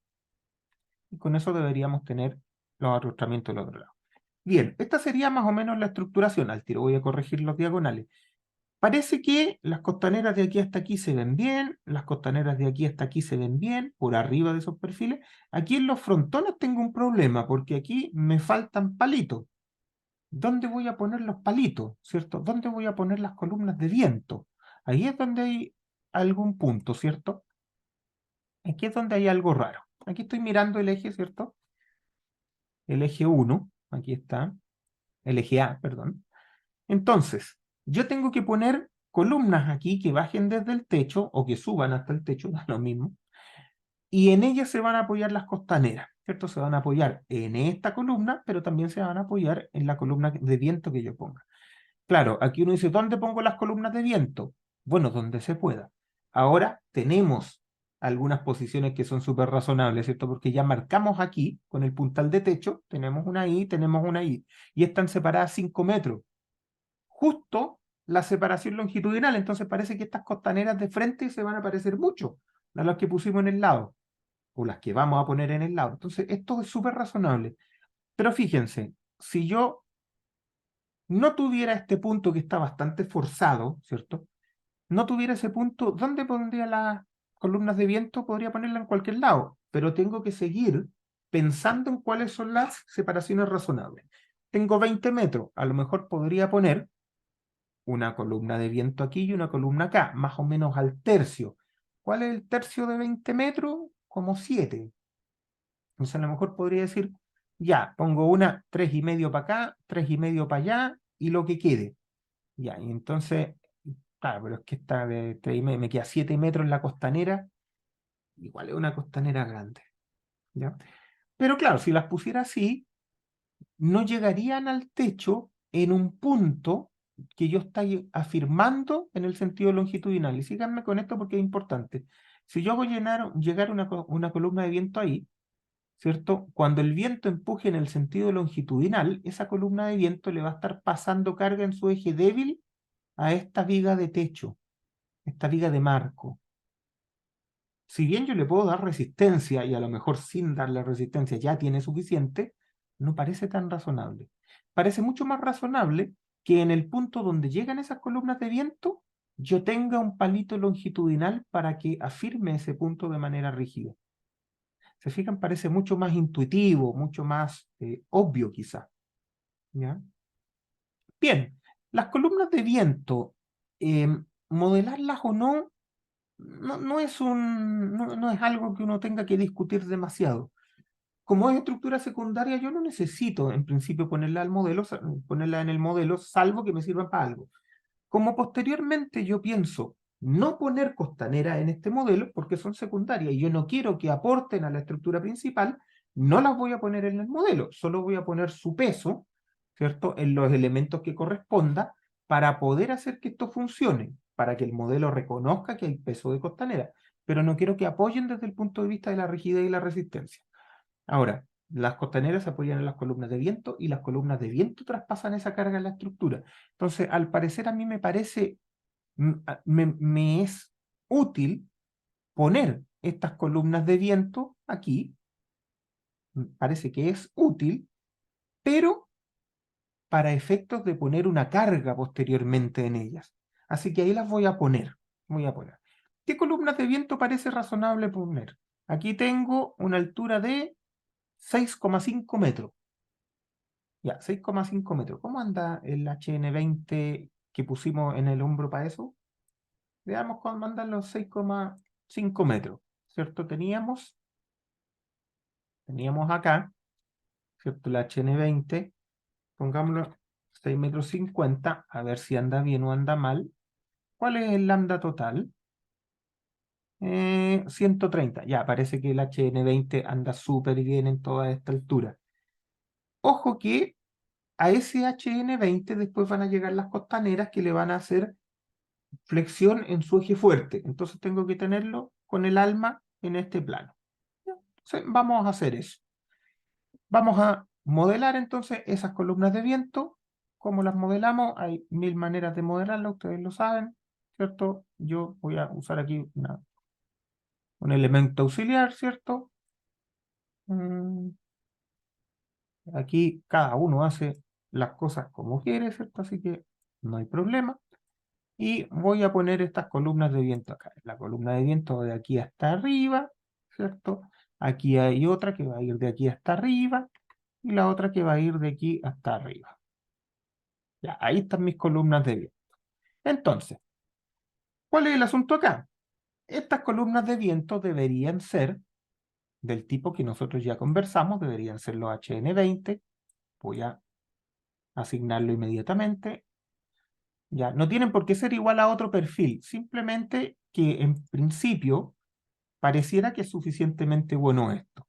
Y con eso deberíamos tener los arrastramientos del otro lado. Bien, esta sería más o menos la estructuración. Al tiro voy a corregir los diagonales. Parece que las costaneras de aquí hasta aquí se ven bien, las costaneras de aquí hasta aquí se ven bien, por arriba de esos perfiles. Aquí en los frontones tengo un problema, porque aquí me faltan palitos. ¿Dónde voy a poner los palitos? ¿Cierto? ¿Dónde voy a poner las columnas de viento? Ahí es donde hay algún punto, ¿cierto? Aquí es donde hay algo raro. Aquí estoy mirando el eje, ¿cierto? El eje 1, aquí está, el eje A, perdón. Entonces, yo tengo que poner columnas aquí que bajen desde el techo o que suban hasta el techo, da lo mismo, y en ellas se van a apoyar las costaneras, ¿cierto? Se van a apoyar en esta columna, pero también se van a apoyar en la columna de viento que yo ponga. Claro, aquí uno dice, ¿dónde pongo las columnas de viento? Bueno, donde se pueda. Ahora tenemos algunas posiciones que son súper razonables, ¿cierto? Porque ya marcamos aquí, con el puntal de techo, tenemos una I, y están separadas 5 metros. Justo la separación longitudinal, entonces parece que estas costaneras de frente se van a parecer mucho a las que pusimos en el lado, o las que vamos a poner en el lado. Entonces, esto es súper razonable. Pero fíjense, si yo no tuviera este punto que está bastante forzado, ¿cierto? No tuviera ese punto, ¿dónde pondría las columnas de viento? Podría ponerla en cualquier lado, pero tengo que seguir pensando en cuáles son las separaciones razonables. Tengo 20 metros, a lo mejor podría poner una columna de viento aquí y una columna acá, más o menos al tercio. ¿Cuál es el tercio de 20 metros? Como 7. Entonces a lo mejor podría decir, ya, pongo una 3,5 para acá, 3,5 para allá y lo que quede. Ya, y entonces, claro, pero es que esta de 3,5 me queda 7 metros en la costanera, igual es una costanera grande. ¿Ya? Pero claro, si las pusiera así, no llegarían al techo en un punto que yo estoy afirmando en el sentido longitudinal. Y síganme con esto porque es importante. Si yo hago llegar una columna de viento ahí, ¿cierto? Cuando el viento empuje en el sentido longitudinal, esa columna de viento le va a estar pasando carga en su eje débil a esta viga de techo, esta viga de marco. Si bien yo le puedo dar resistencia y a lo mejor sin darle resistencia ya tiene suficiente, no parece tan razonable. Parece mucho más razonable que en el punto donde llegan esas columnas de viento, yo tenga un palito longitudinal para que afirme ese punto de manera rígida. ¿Se fijan? Parece mucho más intuitivo, mucho más obvio quizá. ¿Ya? Bien, las columnas de viento modelarlas o no, no es algo que uno tenga que discutir demasiado. Como es estructura secundaria, yo no necesito en principio ponerla ponerla en el modelo, salvo que me sirva para algo. Como posteriormente yo pienso no poner costanera en este modelo porque son secundarias y yo no quiero que aporten a la estructura principal, no las voy a poner en el modelo, solo voy a poner su peso, ¿cierto?, en los elementos que corresponda para poder hacer que esto funcione, para que el modelo reconozca que hay peso de costanera, pero no quiero que apoyen desde el punto de vista de la rigidez y la resistencia. Ahora, las costaneras se apoyan en las columnas de viento y las columnas de viento traspasan esa carga en la estructura. Entonces, al parecer a mí me parece, me es útil poner estas columnas de viento aquí, parece que es útil, pero para efectos de poner una carga posteriormente en ellas. Así que ahí las voy a poner. ¿Qué columnas de viento parece razonable poner? Aquí tengo una altura de 6,5 metros. Ya, 6,5 metros. ¿Cómo anda el HN20 que pusimos en el hombro para eso? Veamos cómo andan los 6,5 metros, ¿cierto? Teníamos acá, ¿cierto? El HN20, pongámoslo 6 metros 50, a ver si anda bien o anda mal. ¿Cuál es el lambda total? 130. Ya, parece que el HN20 anda súper bien en toda esta altura. Ojo que a ese HN20 después van a llegar las costaneras que le van a hacer flexión en su eje fuerte. Entonces tengo que tenerlo con el alma en este plano. Entonces, vamos a hacer eso. Vamos a modelar entonces esas columnas de viento. ¿Cómo las modelamos? Hay 1000 maneras de modelarlas, ustedes lo saben, ¿cierto? Yo voy a usar aquí un elemento auxiliar, ¿cierto? Aquí cada uno hace las cosas como quiere, ¿cierto? Así que no hay problema. Y voy a poner estas columnas de viento acá. La columna de viento de aquí hasta arriba, ¿cierto? Aquí hay otra que va a ir de aquí hasta arriba y la otra que va a ir de aquí hasta arriba. Ya, ahí están mis columnas de viento. Entonces, ¿cuál es el asunto acá? Estas columnas de viento deberían ser del tipo que nosotros ya conversamos, deberían ser los HN20. Voy a asignarlo inmediatamente. Ya, no tienen por qué ser igual a otro perfil, simplemente que en principio pareciera que es suficientemente bueno esto.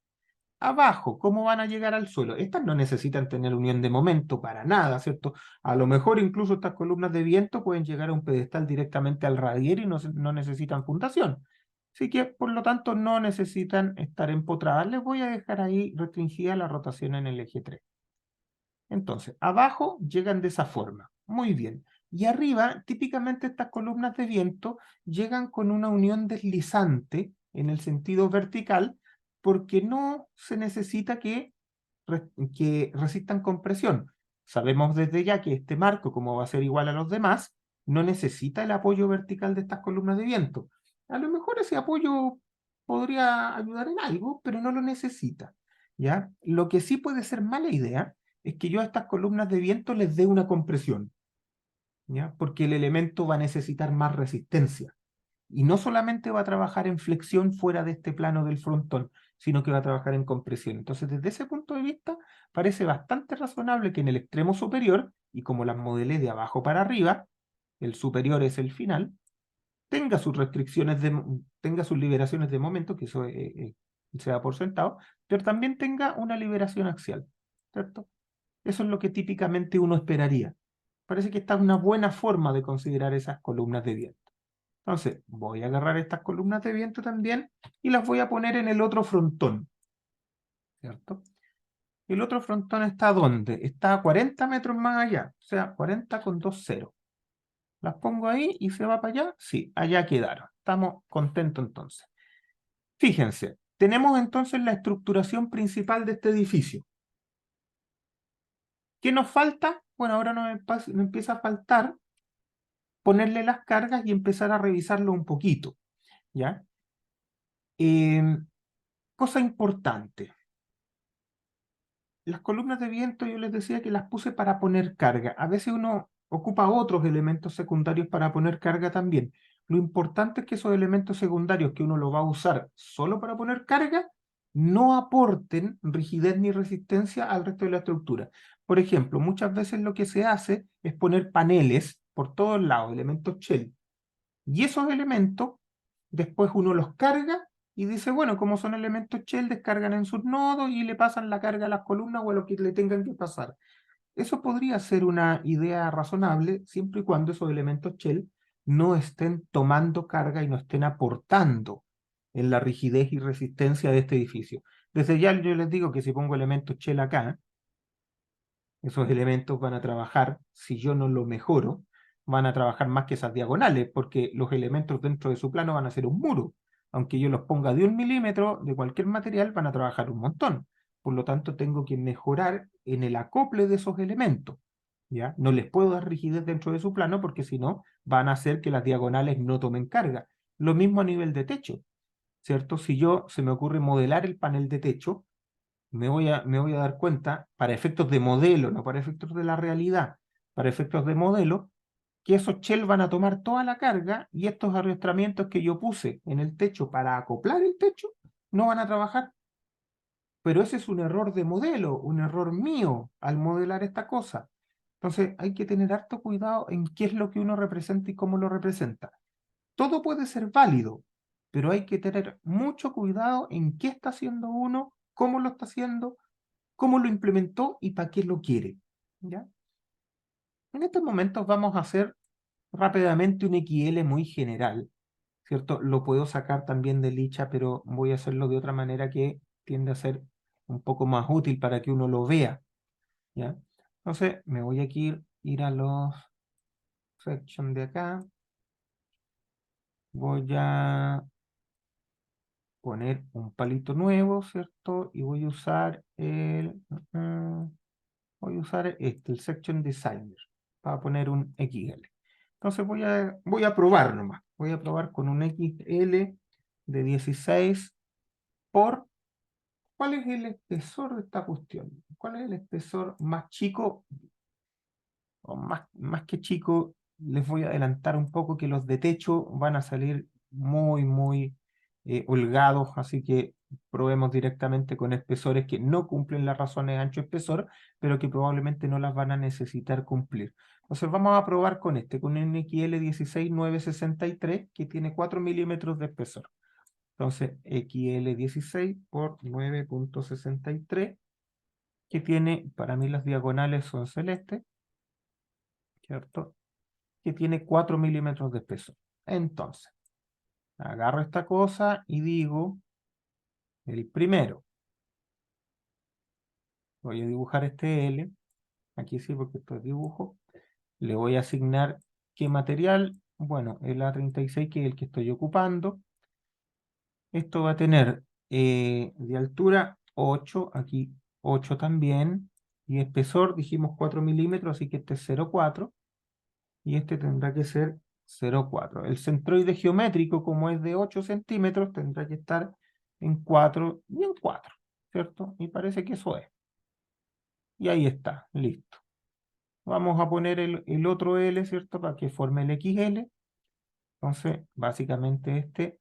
Abajo, ¿cómo van a llegar al suelo? Estas no necesitan tener unión de momento para nada, ¿cierto? A lo mejor incluso estas columnas de viento pueden llegar a un pedestal directamente al radier y no necesitan fundación. Así que, por lo tanto, no necesitan estar empotradas. Les voy a dejar ahí restringida la rotación en el eje 3. Entonces, abajo llegan de esa forma. Muy bien. Y arriba, típicamente estas columnas de viento llegan con una unión deslizante en el sentido vertical porque no se necesita que resistan compresión. Sabemos desde ya que este marco, como va a ser igual a los demás, no necesita el apoyo vertical de estas columnas de viento. A lo mejor ese apoyo podría ayudar en algo, pero no lo necesita, ¿ya? Lo que sí puede ser mala idea es que yo a estas columnas de viento les dé una compresión, ¿ya? Porque el elemento va a necesitar más resistencia. Y no solamente va a trabajar en flexión fuera de este plano del frontón, sino que va a trabajar en compresión. Entonces, desde ese punto de vista, parece bastante razonable que en el extremo superior, y como las modelé de abajo para arriba, el superior es el final, tenga sus tenga sus liberaciones de momento, que eso se da por sentado, pero también tenga una liberación axial, ¿cierto? Eso es lo que típicamente uno esperaría. Parece que esta es una buena forma de considerar esas columnas de viento. Entonces, voy a agarrar estas columnas de viento también y las voy a poner en el otro frontón, ¿cierto? El otro frontón está ¿dónde? Está a 40 metros más allá, o sea, 40 con 2 ceros. Las pongo ahí y se va para allá. Sí, allá quedaron. Estamos contentos entonces. Fíjense, tenemos entonces la estructuración principal de este edificio. ¿Qué nos falta? Bueno, ahora nos empieza a faltar ponerle las cargas y empezar a revisarlo un poquito, ¿ya? Cosa importante. Las columnas de viento yo les decía que las puse para poner carga. A veces uno ocupa otros elementos secundarios para poner carga también. Lo importante es que esos elementos secundarios que uno lo va a usar solo para poner carga, no aporten rigidez ni resistencia al resto de la estructura. Por ejemplo, muchas veces lo que se hace es poner paneles por todos lados, elementos shell. Y esos elementos, después uno los carga y dice, bueno, como son elementos shell, descargan en sus nodos y le pasan la carga a las columnas o a lo que le tengan que pasar. Eso podría ser una idea razonable siempre y cuando esos elementos shell no estén tomando carga y no estén aportando en la rigidez y resistencia de este edificio. Desde ya yo les digo que si pongo elementos shell acá, esos elementos van a trabajar, si yo no lo mejoro, van a trabajar más que esas diagonales, porque los elementos dentro de su plano van a ser un muro. Aunque yo los ponga de 1 milímetro de cualquier material, van a trabajar un montón. Por lo tanto, tengo que mejorar en el acople de esos elementos. ¿Ya? No les puedo dar rigidez dentro de su plano, porque si no, van a hacer que las diagonales no tomen carga. Lo mismo a nivel de techo, ¿cierto? Si se me ocurre modelar el panel de techo, me voy a dar cuenta, para efectos de modelo, no para efectos de la realidad, para efectos de modelo, que esos shell van a tomar toda la carga y estos arrastramientos que yo puse en el techo para acoplar el techo no van a trabajar. Pero ese es un error de modelo, un error mío al modelar esta cosa. Entonces hay que tener harto cuidado en qué es lo que uno representa y cómo lo representa. Todo puede ser válido, pero hay que tener mucho cuidado en qué está haciendo uno, cómo lo está haciendo, cómo lo implementó y para qué lo quiere. ¿Ya? En estos momentos vamos a hacer rápidamente un XL muy general, ¿cierto? Lo puedo sacar también de Licha, pero voy a hacerlo de otra manera que tiende a ser un poco más útil para que uno lo vea, ¿ya? Entonces me voy a ir a los section de acá. Voy a poner un palito nuevo, ¿cierto? Y voy a usar voy a usar el section designer para poner un XL. Entonces voy a probar nomás. Voy a probar con un XL de 16 por... ¿Cuál es el espesor de esta cuestión? ¿Cuál es el espesor más chico? O más que chico, les voy a adelantar un poco que los de techo van a salir muy holgados, así que probemos directamente con espesores que no cumplen las razones de ancho-espesor, pero que probablemente no las van a necesitar cumplir. Entonces vamos a probar con con un XL 16963, que tiene 4 milímetros de espesor. Entonces, XL 16 por 9.63, que tiene, para mí las diagonales son celestes, ¿cierto? Que tiene 4 milímetros de espesor. Entonces, agarro esta cosa y digo, el primero, voy a dibujar este L, aquí sí porque esto es dibujo, le voy a asignar qué material, bueno, el A36 que es el que estoy ocupando. Esto va a tener de altura 8, aquí 8 también, y espesor dijimos 4 milímetros, así que este es 0,4, y este tendrá que ser 0,4. El centroide geométrico, como es de 8 centímetros, tendrá que estar en 4 y en 4, ¿cierto? Y parece que eso es. Y ahí está, listo. Vamos a poner el otro L, ¿cierto? Para que forme el XL. Entonces, básicamente este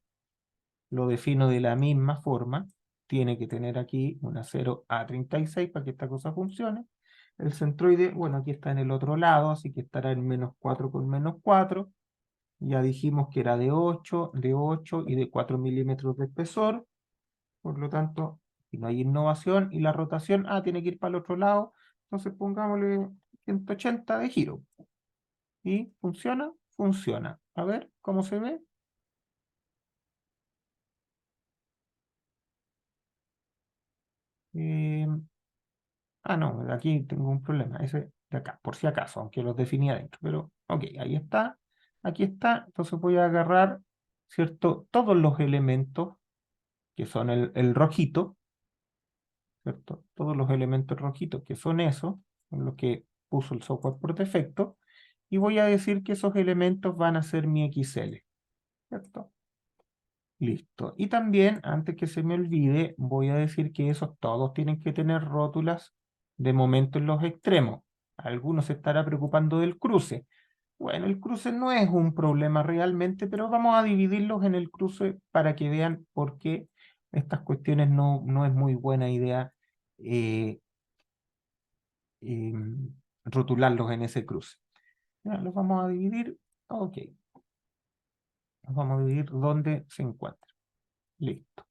lo defino de la misma forma. Tiene que tener aquí una 0A36 para que esta cosa funcione. El centroide, bueno, aquí está en el otro lado, así que estará en -4 con -4. Ya dijimos que era de 8 y de 4 milímetros de espesor. Por lo tanto, si no hay innovación, y la rotación, tiene que ir para el otro lado. Entonces pongámosle 180 de giro. ¿Y funciona? Funciona. A ver, ¿cómo se ve? No, aquí tengo un problema. Ese de acá, por si acaso, aunque los definí adentro. Pero, ok, ahí está. Aquí está. Entonces voy a agarrar, ¿cierto? Todos los elementos que son el rojito, ¿cierto? Todos los elementos rojitos que son esos, son los que puso el software por defecto, y voy a decir que esos elementos van a ser mi XL, ¿cierto? Listo. Y también, antes que se me olvide, voy a decir que esos todos tienen que tener rótulas de momento en los extremos. Algunos se estará preocupando del cruce. Bueno, el cruce no es un problema realmente, pero vamos a dividirlos en el cruce para que vean por qué estas cuestiones no es muy buena idea eh, rotularlos en ese cruce. Ya, los vamos a dividir. Ok. Los vamos a dividir donde se encuentran. Listo.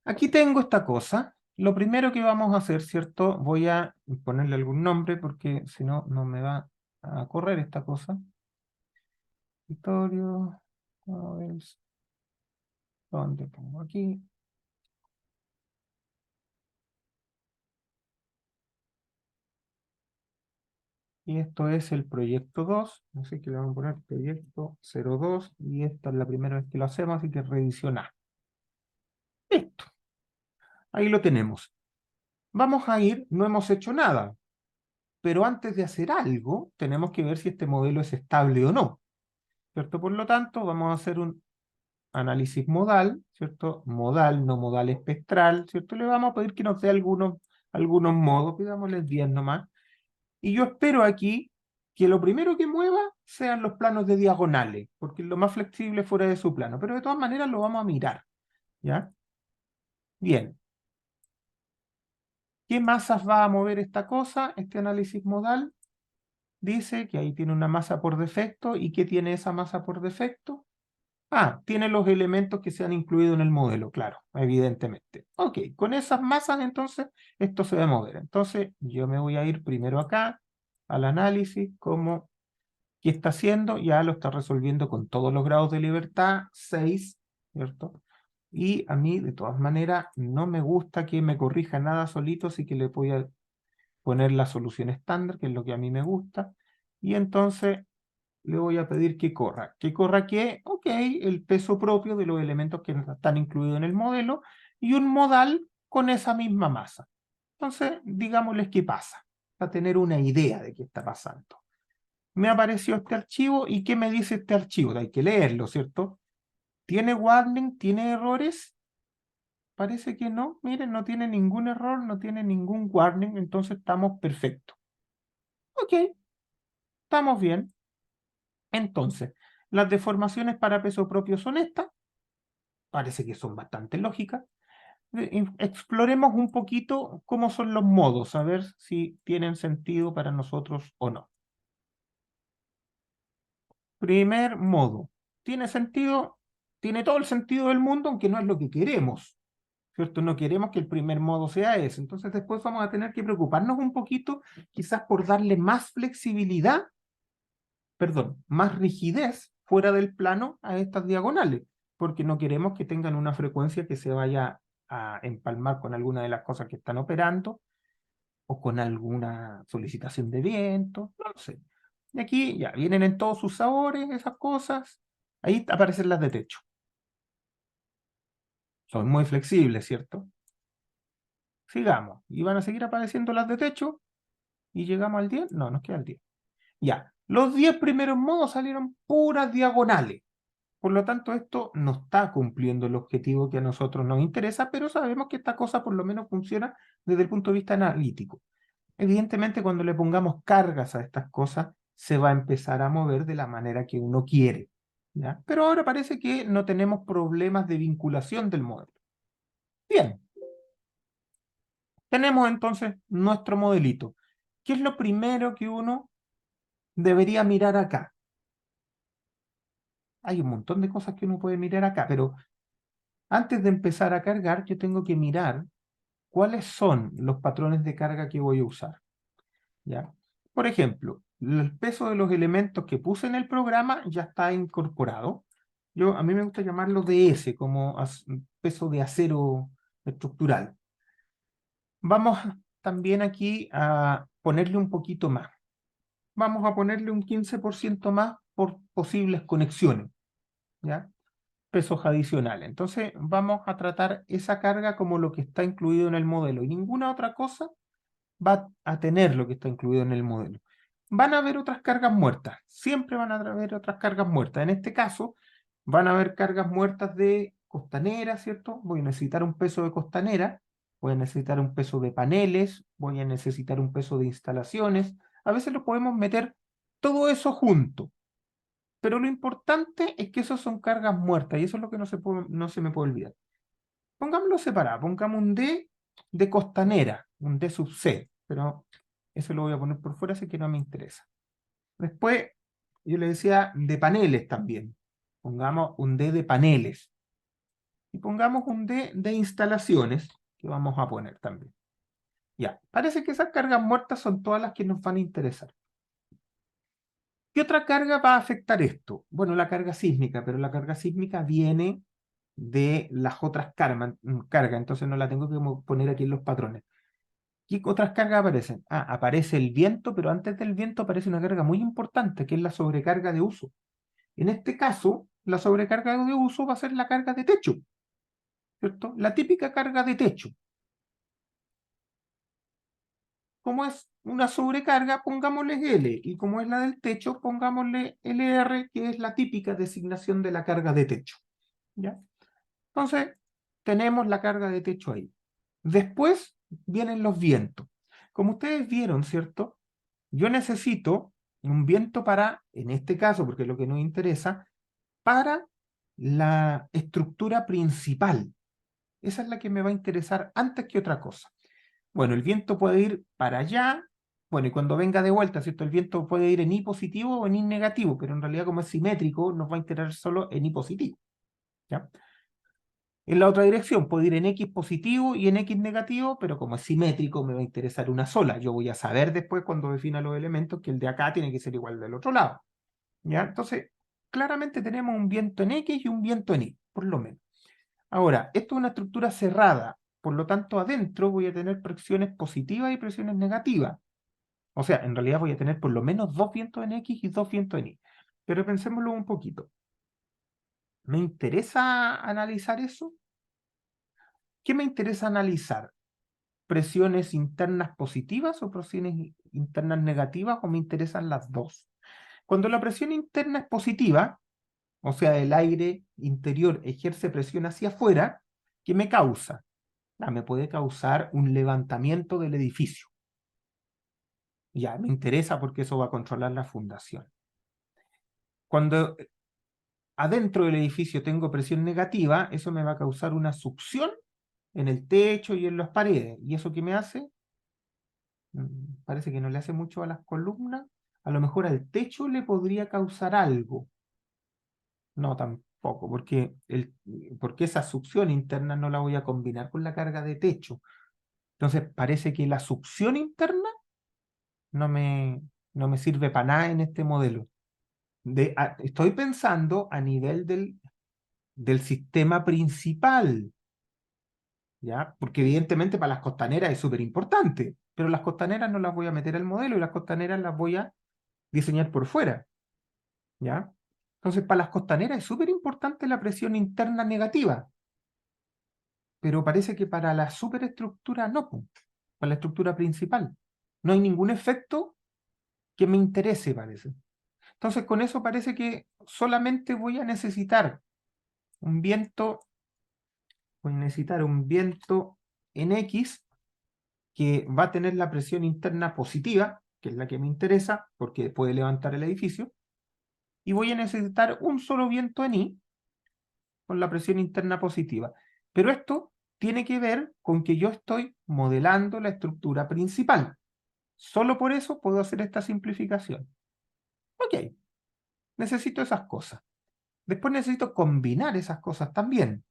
Aquí tengo esta cosa. Lo primero que vamos a hacer, ¿cierto? Voy a ponerle algún nombre porque si no, no me va a correr esta cosa. Escritorio. ¿Dónde pongo aquí? Y esto es el proyecto 2. Así que le vamos a poner proyecto 02. Y esta es la primera vez que lo hacemos, así que revisión A. Listo. Ahí lo tenemos. Vamos a ir, no hemos hecho nada. Pero antes de hacer algo, tenemos que ver si este modelo es estable o no. ¿Cierto? Por lo tanto, vamos a hacer un análisis modal, ¿cierto? Modal, no modal espectral, ¿cierto? Le vamos a pedir que nos dé algunos modos, pidámosles 10 nomás. Y yo espero aquí que lo primero que mueva sean los planos de diagonales, porque es lo más flexible fuera de su plano. Pero de todas maneras lo vamos a mirar, ¿ya? Bien. ¿Qué masas va a mover esta cosa, este análisis modal? Dice que ahí tiene una masa por defecto. ¿Y qué tiene esa masa por defecto? Ah, tiene los elementos que se han incluido en el modelo, claro, evidentemente. Ok, con esas masas entonces esto se va a mover. Entonces yo me voy a ir primero acá al análisis, como ¿qué está haciendo? Ya lo está resolviendo con todos los grados de libertad, 6, ¿cierto? Y a mí, de todas maneras, no me gusta que me corrija nada solito, así que le voy a poner la solución estándar, que es lo que a mí me gusta, y entonces le voy a pedir que corra. ¿Que corra qué? Ok, el peso propio de los elementos que están incluidos en el modelo, y un modal con esa misma masa. Entonces, digámosles qué pasa, para tener una idea de qué está pasando. Me apareció este archivo, ¿y qué me dice este archivo? Hay que leerlo, ¿cierto? ¿Tiene warning? ¿Tiene errores? Parece que no. Miren, no tiene ningún error, no tiene ningún warning, entonces estamos perfectos. Ok, estamos bien. Entonces, las deformaciones para peso propio son estas. Parece que son bastante lógicas. Exploremos un poquito cómo son los modos, a ver si tienen sentido para nosotros o no. Primer modo. ¿Tiene sentido? Tiene todo el sentido del mundo, aunque no es lo que queremos, ¿cierto? No queremos que el primer modo sea ese. Entonces después vamos a tener que preocuparnos un poquito, quizás por darle más flexibilidad, perdón, más rigidez fuera del plano a estas diagonales, porque no queremos que tengan una frecuencia que se vaya a empalmar con alguna de las cosas que están operando, o con alguna solicitación de viento, no lo sé. Y aquí ya vienen en todos sus sabores esas cosas. Ahí aparecen las de techo. Son muy flexibles, ¿cierto? Sigamos. ¿Y van a seguir apareciendo las de techo? ¿Y llegamos al 10? No, nos queda el 10. Ya. Los 10 primeros modos salieron puras diagonales. Por lo tanto, esto no está cumpliendo el objetivo que a nosotros nos interesa, pero sabemos que esta cosa por lo menos funciona desde el punto de vista analítico. Evidentemente, cuando le pongamos cargas a estas cosas, se va a empezar a mover de la manera que uno quiere, ¿ya? Pero ahora parece que no tenemos problemas de vinculación del modelo. Bien. Tenemos entonces nuestro modelito. ¿Qué es lo primero que uno debería mirar acá? Hay un montón de cosas que uno puede mirar acá, pero antes de empezar a cargar, yo tengo que mirar cuáles son los patrones de carga que voy a usar, ¿ya? Por ejemplo, el peso de los elementos que puse en el programa ya está incorporado. A mí me gusta llamarlo DS, como peso de acero estructural. Vamos también aquí a ponerle un poquito más. Vamos a ponerle un 15% más por posibles conexiones, ¿ya? Pesos adicionales. Entonces vamos a tratar esa carga como lo que está incluido en el modelo, y ninguna otra cosa va a tener lo que está incluido en el modelo. Van a haber otras cargas muertas, siempre van a haber otras cargas muertas. En este caso, van a haber cargas muertas de costanera, ¿cierto? Voy a necesitar un peso de costanera, voy a necesitar un peso de paneles, voy a necesitar un peso de instalaciones. A veces lo podemos meter todo eso junto. Pero lo importante es que eso son cargas muertas y eso es lo que no se me puede olvidar. Pongámoslo separado, pongamos un D de costanera, un D sub C, pero eso lo voy a poner por fuera, así que no me interesa. Después, yo le decía de paneles también. Pongamos un D de paneles. Y pongamos un D de instalaciones, que vamos a poner también. Ya, parece que esas cargas muertas son todas las que nos van a interesar. ¿Qué otra carga va a afectar esto? Bueno, la carga sísmica, pero la carga sísmica viene de las otras cargas, entonces no la tengo que poner aquí en los patrones. ¿Qué otras cargas aparecen? Ah, aparece el viento, pero antes del viento aparece una carga muy importante, que es la sobrecarga de uso. En este caso, la sobrecarga de uso va a ser la carga de techo, ¿cierto? La típica carga de techo. Como es una sobrecarga, pongámosle L, y como es la del techo, pongámosle LR, que es la típica designación de la carga de techo. ¿Ya? Entonces, tenemos la carga de techo ahí. Después vienen los vientos. Como ustedes vieron, ¿cierto? Yo necesito un viento para, en este caso, porque es lo que nos interesa, para la estructura principal. Esa es la que me va a interesar antes que otra cosa. Bueno, el viento puede ir para allá, bueno, y cuando venga de vuelta, ¿cierto? El viento puede ir en I positivo o en I negativo, pero en realidad como es simétrico, nos va a interesar solo en I positivo, ¿ya? En la otra dirección puede ir en X positivo y en X negativo, pero como es simétrico me va a interesar una sola. Yo voy a saber después cuando defina los elementos que el de acá tiene que ser igual del otro lado, ¿ya? Entonces, claramente tenemos un viento en X y un viento en Y, por lo menos. Ahora, esto es una estructura cerrada, por lo tanto adentro voy a tener presiones positivas y presiones negativas. O sea, en realidad voy a tener por lo menos 2 vientos en X y 2 vientos en Y. Pero pensémoslo un poquito. ¿Me interesa analizar eso? ¿Qué me interesa analizar? ¿Presiones internas positivas o presiones internas negativas o me interesan las dos? Cuando la presión interna es positiva, o sea, el aire interior ejerce presión hacia afuera, ¿qué me causa? Me puede causar un levantamiento del edificio. Ya, me interesa porque eso va a controlar la fundación. Cuando adentro del edificio tengo presión negativa, eso me va a causar una succión en el techo y en las paredes. ¿Y eso qué me hace? Parece que no le hace mucho a las columnas. A lo mejor al techo le podría causar algo. No, tampoco, porque esa succión interna no la voy a combinar con la carga de techo. Entonces parece que la succión interna no me sirve para nada en este modelo. Estoy pensando a nivel del sistema principal, ¿ya? Porque evidentemente para las costaneras es súper importante, pero las costaneras no las voy a meter al modelo y las costaneras las voy a diseñar por fuera, ¿ya? Entonces para las costaneras es súper importante la presión interna negativa, pero parece que para la superestructura no, po, para la estructura principal. No hay ningún efecto que me interese, parece. Entonces con eso parece que solamente voy a necesitar un viento, en X que va a tener la presión interna positiva, que es la que me interesa, porque puede levantar el edificio, y voy a necesitar un solo viento en Y con la presión interna positiva. Pero esto tiene que ver con que yo estoy modelando la estructura principal. Solo por eso puedo hacer esta simplificación. Ok, necesito esas cosas. Después necesito combinar esas cosas también.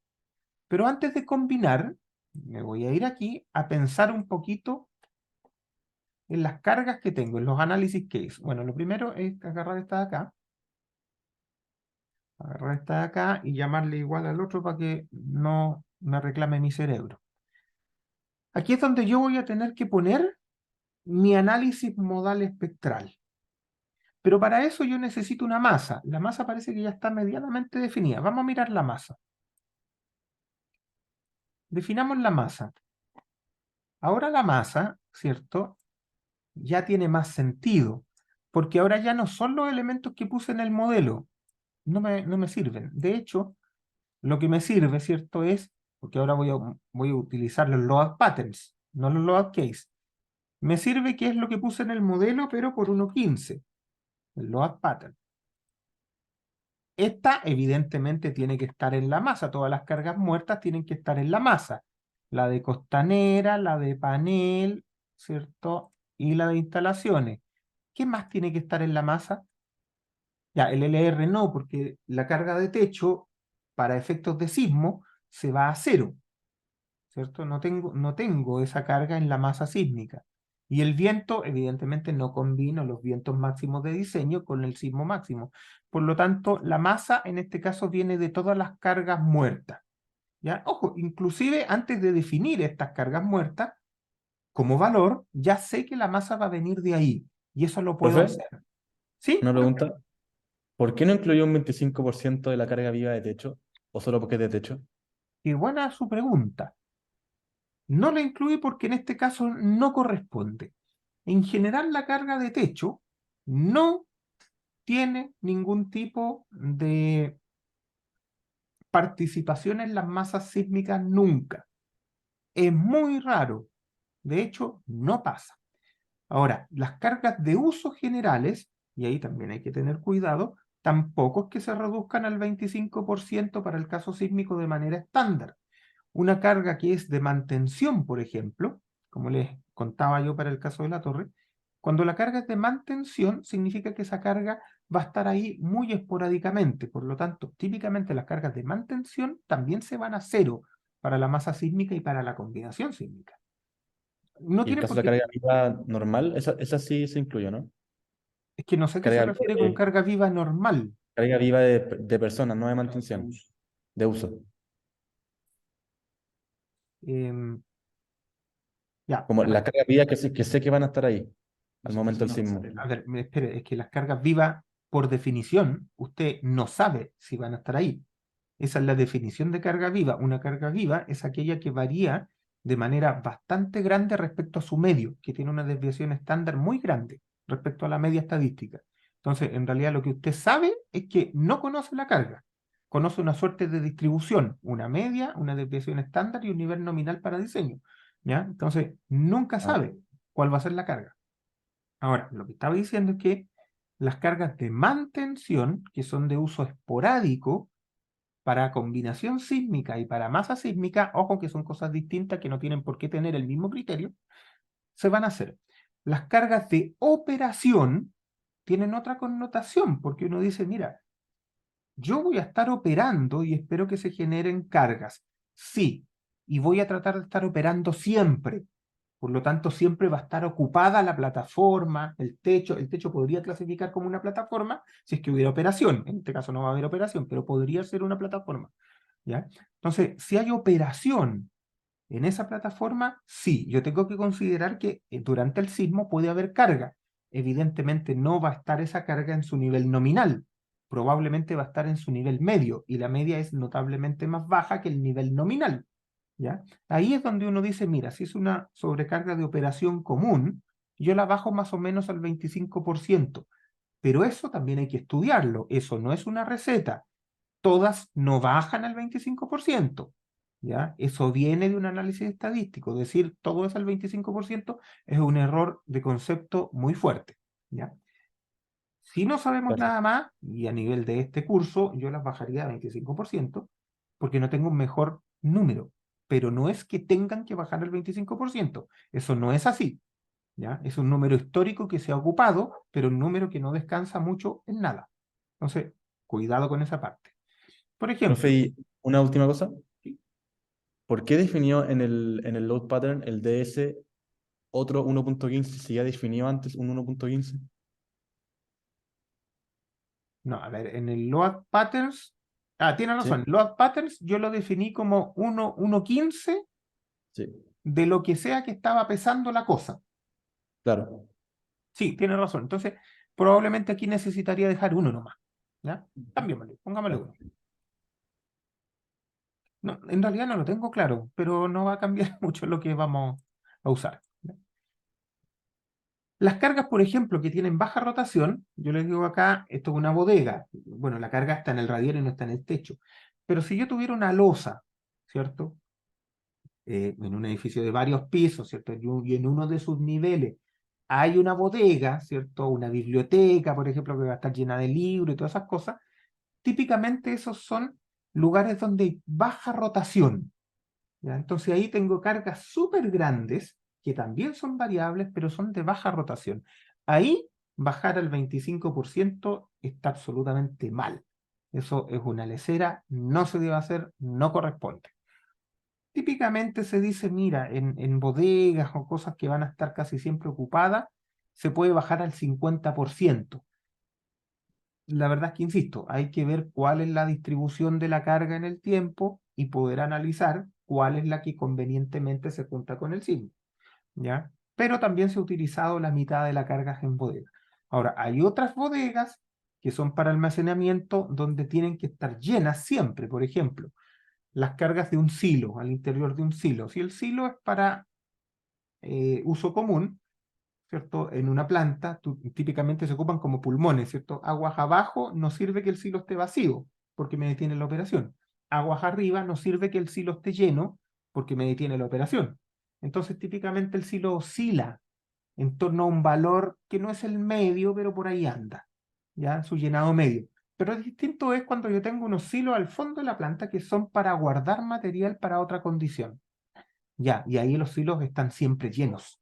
Pero antes de combinar, me voy a ir aquí a pensar un poquito en las cargas que tengo, en los análisis que hice. Bueno, lo primero es agarrar esta de acá. Agarrar esta de acá y llamarle igual al otro para que no me reclame mi cerebro. Aquí es donde yo voy a tener que poner mi análisis modal espectral. Pero para eso yo necesito una masa. La masa parece que ya está medianamente definida. Vamos a mirar la masa. Definamos la masa. Ahora la masa, ¿cierto? Ya tiene más sentido, porque ahora ya no son los elementos que puse en el modelo, no me sirven. De hecho, lo que me sirve, ¿cierto?, es porque ahora voy a utilizar los load patterns, no los load case. Me sirve que es lo que puse en el modelo, pero por 1.15, el load pattern. Esta evidentemente tiene que estar en la masa, todas las cargas muertas tienen que estar en la masa. La de costanera, la de panel, ¿cierto? Y la de instalaciones. ¿Qué más tiene que estar en la masa? Ya, el LR no, porque la carga de techo, para efectos de sismo, se va a cero, ¿cierto? No tengo esa carga en la masa sísmica. Y el viento, evidentemente, no combino los vientos máximos de diseño con el sismo máximo. Por lo tanto, la masa en este caso viene de todas las cargas muertas. ¿Ya? Ojo, inclusive antes de definir estas cargas muertas, como valor, ya sé que la masa va a venir de ahí. Y eso lo puedo Profe, hacer. ¿Sí? una pregunta. ¿Por qué no incluyó un 25% de la carga viva de techo? ¿O solo porque es de techo? Qué buena su pregunta. No la incluye porque en este caso no corresponde. En general, la carga de techo no tiene ningún tipo de participación en las masas sísmicas nunca. Es muy raro. De hecho, no pasa. Ahora, las cargas de usos generales, y ahí también hay que tener cuidado, tampoco es que se reduzcan al 25% para el caso sísmico de manera estándar. Una carga que es de mantención, por ejemplo, como les contaba yo para el caso de la torre, cuando la carga es de mantención, significa que esa carga va a estar ahí muy esporádicamente. Por lo tanto, típicamente las cargas de mantención también se van a cero para la masa sísmica y para la combinación sísmica. No Y en tiene caso por de la qué, carga viva normal, esa sí se incluye, ¿no? es que no sé qué se Carga, refiere con carga viva normal. carga viva de personas, no de mantención, de uso. Em, ya, Como a ver. la carga viva que sé que van a estar ahí al momento del sismo. A ver, espere, es que las cargas vivas, por definición, usted no sabe si van a estar ahí. Esa es la definición de carga viva. Una carga viva es aquella que varía de manera bastante grande respecto a su medio, que tiene una desviación estándar muy grande respecto a la media estadística. Entonces, en realidad lo que usted sabe es que no conoce la carga. Conoce una suerte de distribución, una media, una desviación estándar y un nivel nominal para diseño. ¿Ya? Entonces, nunca Ah, sabe cuál va a ser la carga. Ahora, lo que estaba diciendo es que las cargas de mantención, que son de uso esporádico, para combinación sísmica y para masa sísmica, ojo que son cosas distintas que no tienen por qué tener el mismo criterio, se van a hacer. Las cargas de operación tienen otra connotación, porque uno dice, mira, yo voy a estar operando y espero que se generen cargas. Sí, y voy a tratar de estar operando siempre. Por lo tanto, siempre va a estar ocupada la plataforma, el techo. El techo podría clasificar como una plataforma si es que hubiera operación. En este caso no va a haber operación, pero podría ser una plataforma. ¿Ya? Entonces, si hay operación en esa plataforma, sí, yo tengo que considerar que durante el sismo puede haber carga. Evidentemente no va a estar esa carga en su nivel nominal, probablemente va a estar en su nivel medio, y la media es notablemente más baja que el nivel nominal. ¿Ya? Ahí es donde uno dice, mira, si es una sobrecarga de operación común, yo la bajo más o menos al 25%, pero eso también hay que estudiarlo, eso no es una receta, todas no bajan al 25%. ¿Ya? Eso viene de un análisis estadístico, decir todo es al 25% es un error de concepto muy fuerte. ¿Ya? Si no sabemos gracias. nada más, y a nivel de este curso, yo las bajaría a 25%, porque no tengo un mejor número. Pero no es que tengan que bajar al 25%. Eso no es así. ¿Ya? Es un número histórico que se ha ocupado, pero un número que no descansa mucho en nada. Entonces, cuidado con esa parte. Por Profe, ejemplo, y una última cosa. ¿Por qué definió en el load pattern el DS otro 1.15 si ya definió antes un 1.15? no, a ver, en el load patterns, tiene razón, Sí, load patterns yo lo definí como 1.15 sí, de lo que sea que estaba pesando la cosa. claro. Sí, tiene razón. Entonces, probablemente aquí necesitaría dejar uno nomás. ¿Ya? Cambiémosle, pongámosle Ya. uno. No, en realidad no lo tengo claro, pero no va a cambiar mucho lo que vamos a usar. ¿Ya? Las cargas, por ejemplo, que tienen baja rotación, yo les digo acá, esto es una bodega. Bueno, la carga está en el radial y no está en el techo. Pero si yo tuviera una losa, ¿cierto? en un edificio de varios pisos, ¿cierto? Y en uno de sus niveles hay una bodega, ¿cierto? Una biblioteca, por ejemplo, que va a estar llena de libros y todas esas cosas. Típicamente esos son lugares donde hay baja rotación, ¿ya? Entonces ahí tengo cargas súper grandes, que también son variables, pero son de baja rotación. Ahí bajar al 25% está absolutamente mal. Eso es una lesera, no se debe hacer, no corresponde. Típicamente se dice, mira, en bodegas o cosas que van a estar casi siempre ocupadas, se puede bajar al 50%. La verdad es que, insisto, hay que ver cuál es la distribución de la carga en el tiempo y poder analizar cuál es la que convenientemente se junta con el signo, ¿ya? Pero también se ha utilizado la mitad de la carga en bodega. Ahora, hay otras bodegas que son para almacenamiento donde tienen que estar llenas siempre. Por ejemplo, las cargas de un silo, al interior de un silo. Si el silo es para uso común, ¿cierto? En una planta, típicamente se ocupan como pulmones, ¿cierto? Aguas abajo no sirve que el silo esté vacío, porque me detiene la operación. Aguas arriba no sirve que el silo esté lleno, porque me detiene la operación. Entonces, típicamente el silo oscila en torno a un valor que no es el medio, pero por ahí anda, ¿ya? Su llenado medio. Pero distinto es cuando yo tengo unos silos al fondo de la planta que son para guardar material para otra condición. Ya, y ahí los silos están siempre llenos.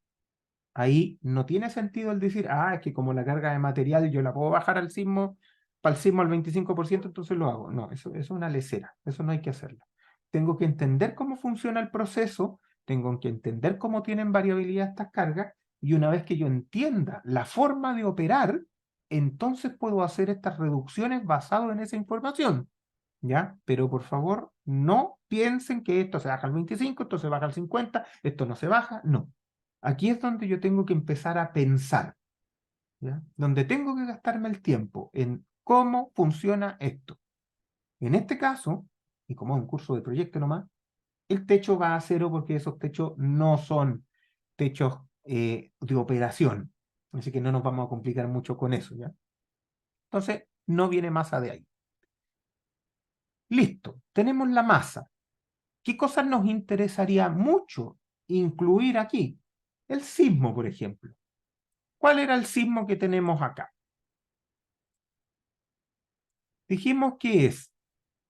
Ahí no tiene sentido el decir, es que como la carga de material yo la puedo bajar al sismo, para el sismo al 25%, entonces lo hago. No, eso es una lesera, eso no hay que hacerlo. Tengo que entender cómo funciona el proceso, tengo que entender cómo tienen variabilidad estas cargas, y una vez que yo entienda la forma de operar, entonces puedo hacer estas reducciones basado en esa información, ¿ya? Pero por favor, no piensen que esto se baja al 25, esto se baja al 50, esto no se baja, no. Aquí es donde yo tengo que empezar a pensar, ¿ya? Donde tengo que gastarme el tiempo en cómo funciona esto. En este caso, y como es un curso de proyecto nomás, el techo va a cero porque esos techos no son techos de operación. Así que no nos vamos a complicar mucho con eso, ¿ya? Entonces, no viene masa de ahí. Listo, tenemos la masa. ¿Qué cosas nos interesaría mucho incluir aquí? El sismo, por ejemplo. ¿Cuál era el sismo que tenemos acá? Dijimos que es,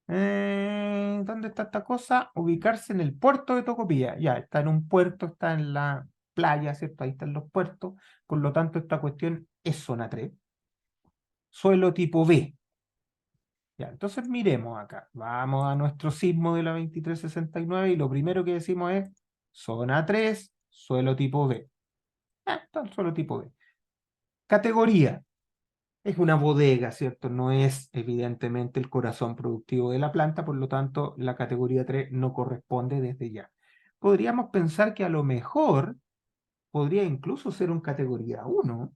¿dónde está esta cosa? Ubicarse en el puerto de Tocopilla. Ya, está en un puerto, está en la playa, ¿cierto? Ahí están los puertos. Por lo tanto, esta cuestión es zona 3. Suelo tipo B. Ya, entonces miremos acá. Vamos a nuestro sismo de la 2369 y lo primero que decimos es zona 3, suelo tipo B. Está el suelo tipo B. Categoría. Es una bodega, ¿cierto? No es evidentemente el corazón productivo de la planta, por lo tanto la categoría 3 no corresponde desde ya. Podríamos pensar que a lo mejor podría incluso ser un categoría 1,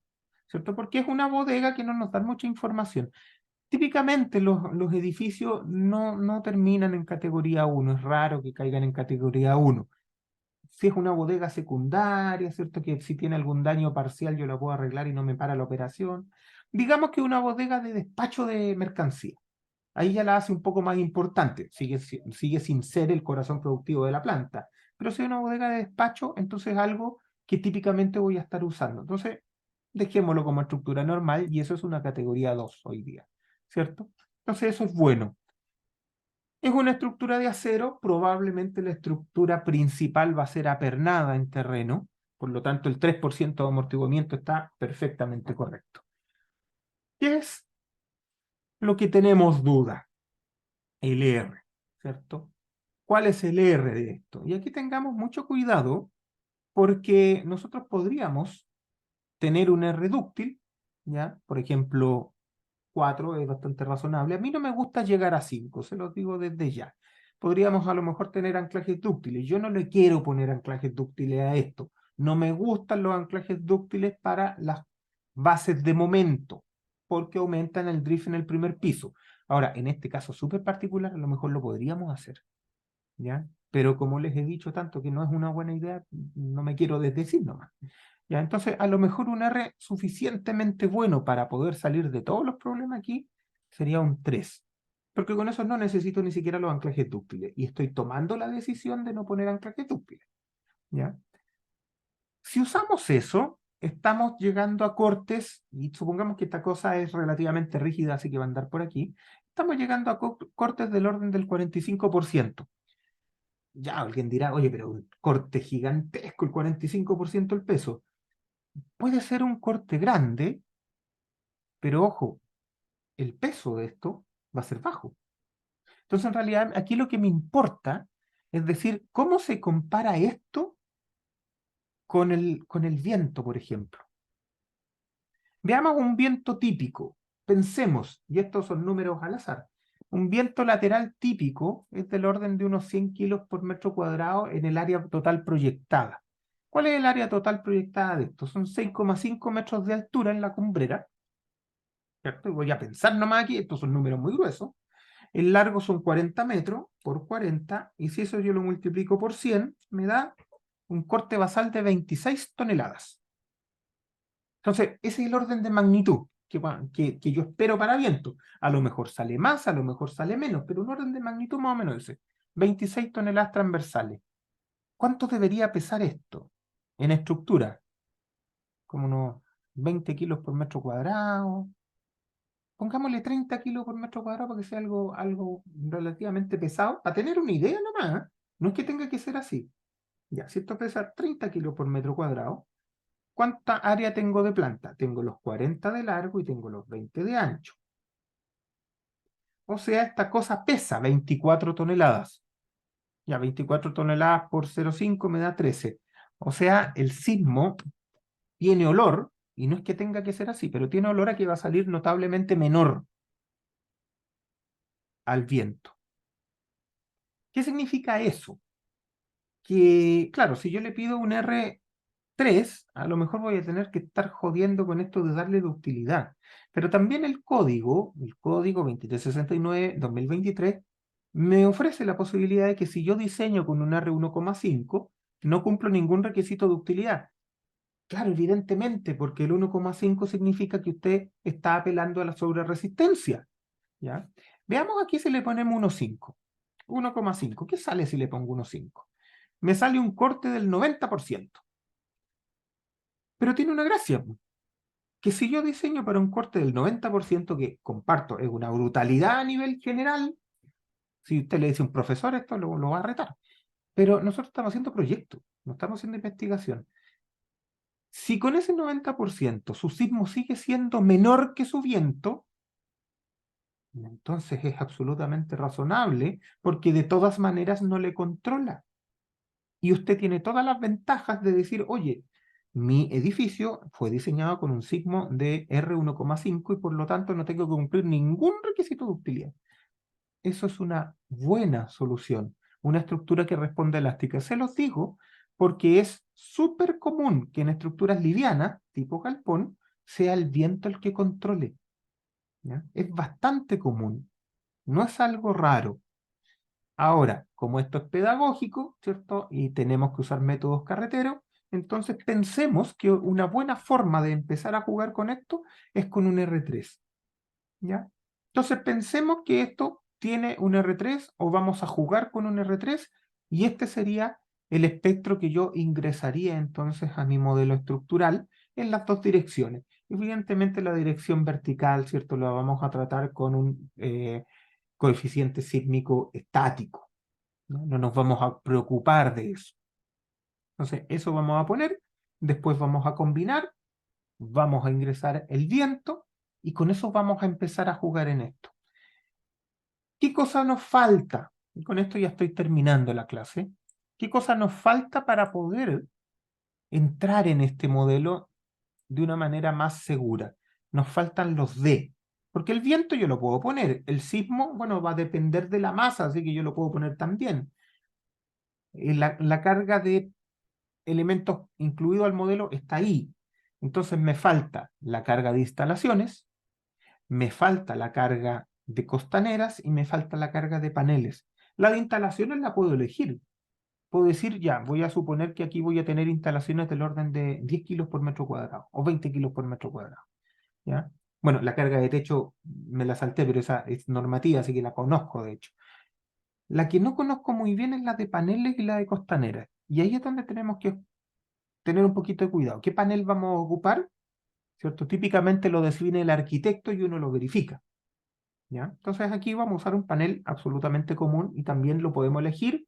¿cierto? Porque es una bodega que no nos da mucha información. Típicamente los edificios no terminan en categoría 1, es raro que caigan en categoría 1. Si es una bodega secundaria, ¿cierto? Que si tiene algún daño parcial yo la puedo arreglar y no me para la operación. Digamos que una bodega de despacho de mercancía. Ahí ya la hace un poco más importante. Sigue sin ser el corazón productivo de la planta. Pero si es una bodega de despacho, entonces es algo que típicamente voy a estar usando. Entonces, dejémoslo como estructura normal y eso es una categoría 2 hoy día, ¿cierto? Entonces eso es bueno. Es una estructura de acero, probablemente la estructura principal va a ser apernada en terreno, por lo tanto el 3% de amortiguamiento está perfectamente correcto. ¿Qué es lo que tenemos duda? El R, ¿cierto? ¿Cuál es el R de esto? Y aquí tengamos mucho cuidado porque nosotros podríamos tener un R dúctil, ¿ya? Por ejemplo, 4 es bastante razonable. A mí no me gusta llegar a 5, se los digo desde ya. Podríamos a lo mejor tener anclajes dúctiles. Yo no le quiero poner anclajes dúctiles a esto. No me gustan los anclajes dúctiles para las bases de momento, porque aumentan el drift en el primer piso. Ahora, en este caso súper particular, a lo mejor lo podríamos hacer, ¿ya? Pero como les he dicho tanto que no es una buena idea, no me quiero desdecir nomás. ¿Ya? Entonces, a lo mejor un R suficientemente bueno para poder salir de todos los problemas aquí sería un 3. porque con eso no necesito ni siquiera los anclajes dúctiles, y estoy tomando la decisión de no poner anclajes dúctiles, ¿ya? Si usamos eso, estamos llegando a cortes, y supongamos que esta cosa es relativamente rígida, así que va a andar por aquí, estamos llegando a cortes del orden del 45%. Ya alguien dirá, oye, pero un corte gigantesco, el 45% del peso. Puede ser un corte grande, pero ojo, el peso de esto va a ser bajo. Entonces, en realidad, aquí lo que me importa es decir, ¿cómo se compara esto con el viento, por ejemplo? Veamos un viento típico. Pensemos, y estos son números al azar, un viento lateral típico es del orden de unos 100 kilos por metro cuadrado en el área total proyectada. ¿Cuál es el área total proyectada de esto? Son 6,5 metros de altura en la cumbrera, ¿cierto? Y voy a pensar nomás aquí, estos son números muy gruesos. El largo son 40 metros por 40, y si eso yo lo multiplico por 100, me da un corte basal de 26 toneladas. Entonces, ese es el orden de magnitud que yo espero para viento. A lo mejor sale más, a lo mejor sale menos, pero un orden de magnitud más o menos ese. 26 toneladas transversales. ¿Cuánto debería pesar esto en estructura? Como unos 20 kilos por metro cuadrado. Pongámosle 30 kilos por metro cuadrado para que sea algo relativamente pesado, para tener una idea nomás, ¿eh? No es que tenga que ser así. Ya, si esto pesa 30 kilos por metro cuadrado, ¿cuánta área tengo de planta? Tengo los 40 de largo y tengo los 20 de ancho. O sea, esta cosa pesa 24 toneladas. Ya, 24 toneladas por 0,5 me da 13. O sea, el sismo tiene olor, y no es que tenga que ser así, pero tiene olor a que va a salir notablemente menor al viento. ¿Qué significa eso? Que, claro, si yo le pido un R3, a lo mejor voy a tener que estar jodiendo con esto de darle ductilidad. Pero también el código 2369-2023, me ofrece la posibilidad de que si yo diseño con un R1,5, no cumplo ningún requisito de utilidad. Claro, evidentemente, porque el 1,5 significa que usted está apelando a la sobreresistencia, ¿ya? Veamos aquí si le ponemos 1,5. 1,5, ¿qué sale si le pongo 1,5? Me sale un corte del 90%. Pero tiene una gracia, que si yo diseño para un corte del 90%, que comparto, es una brutalidad a nivel general, si usted le dice a un profesor esto, lo va a retar. Pero nosotros estamos haciendo proyectos, no estamos haciendo investigación. Si con ese 90% su sismo sigue siendo menor que su viento, entonces es absolutamente razonable, porque de todas maneras no le controla. Y usted tiene todas las ventajas de decir, oye, mi edificio fue diseñado con un sismo de R1,5 y por lo tanto no tengo que cumplir ningún requisito de utilidad. Eso es una buena solución, una estructura que responde elástica. Se los digo porque es súper común que en estructuras livianas, tipo galpón, sea el viento el que controle, ¿ya? Es bastante común, no es algo raro. Ahora, como esto es pedagógico, ¿cierto? Y tenemos que usar métodos carreteros, entonces pensemos que una buena forma de empezar a jugar con esto es con un R3, ¿ya? Entonces pensemos que esto tiene un R3 o vamos a jugar con un R3 y este sería el espectro que yo ingresaría entonces a mi modelo estructural en las dos direcciones. Evidentemente la dirección vertical, ¿cierto? La vamos a tratar con un coeficiente sísmico estático, ¿no? No nos vamos a preocupar de eso. Entonces, eso vamos a poner, después vamos a combinar, vamos a ingresar el viento, y con eso vamos a empezar a jugar en esto. ¿Qué cosa nos falta? Y con esto ya estoy terminando la clase. ¿Qué cosa nos falta para poder entrar en este modelo de una manera más segura? Nos faltan los D. Porque el viento yo lo puedo poner. El sismo, bueno, va a depender de la masa, así que yo lo puedo poner también. La carga de elementos incluido al modelo está ahí. Entonces me falta la carga de instalaciones, me falta la carga de costaneras y me falta la carga de paneles. La de instalaciones la puedo elegir. Puedo decir, ya, voy a suponer que aquí voy a tener instalaciones del orden de 10 kilos por metro cuadrado o 20 kilos por metro cuadrado, ¿ya? Bueno, la carga de techo me la salté, pero esa es normativa, así que la conozco, de hecho. La que no conozco muy bien es la de paneles y la de costaneras. Y ahí es donde tenemos que tener un poquito de cuidado. ¿Qué panel vamos a ocupar? ¿Cierto? Típicamente lo define el arquitecto y uno lo verifica. ¿Ya? Entonces aquí vamos a usar un panel absolutamente común y también lo podemos elegir.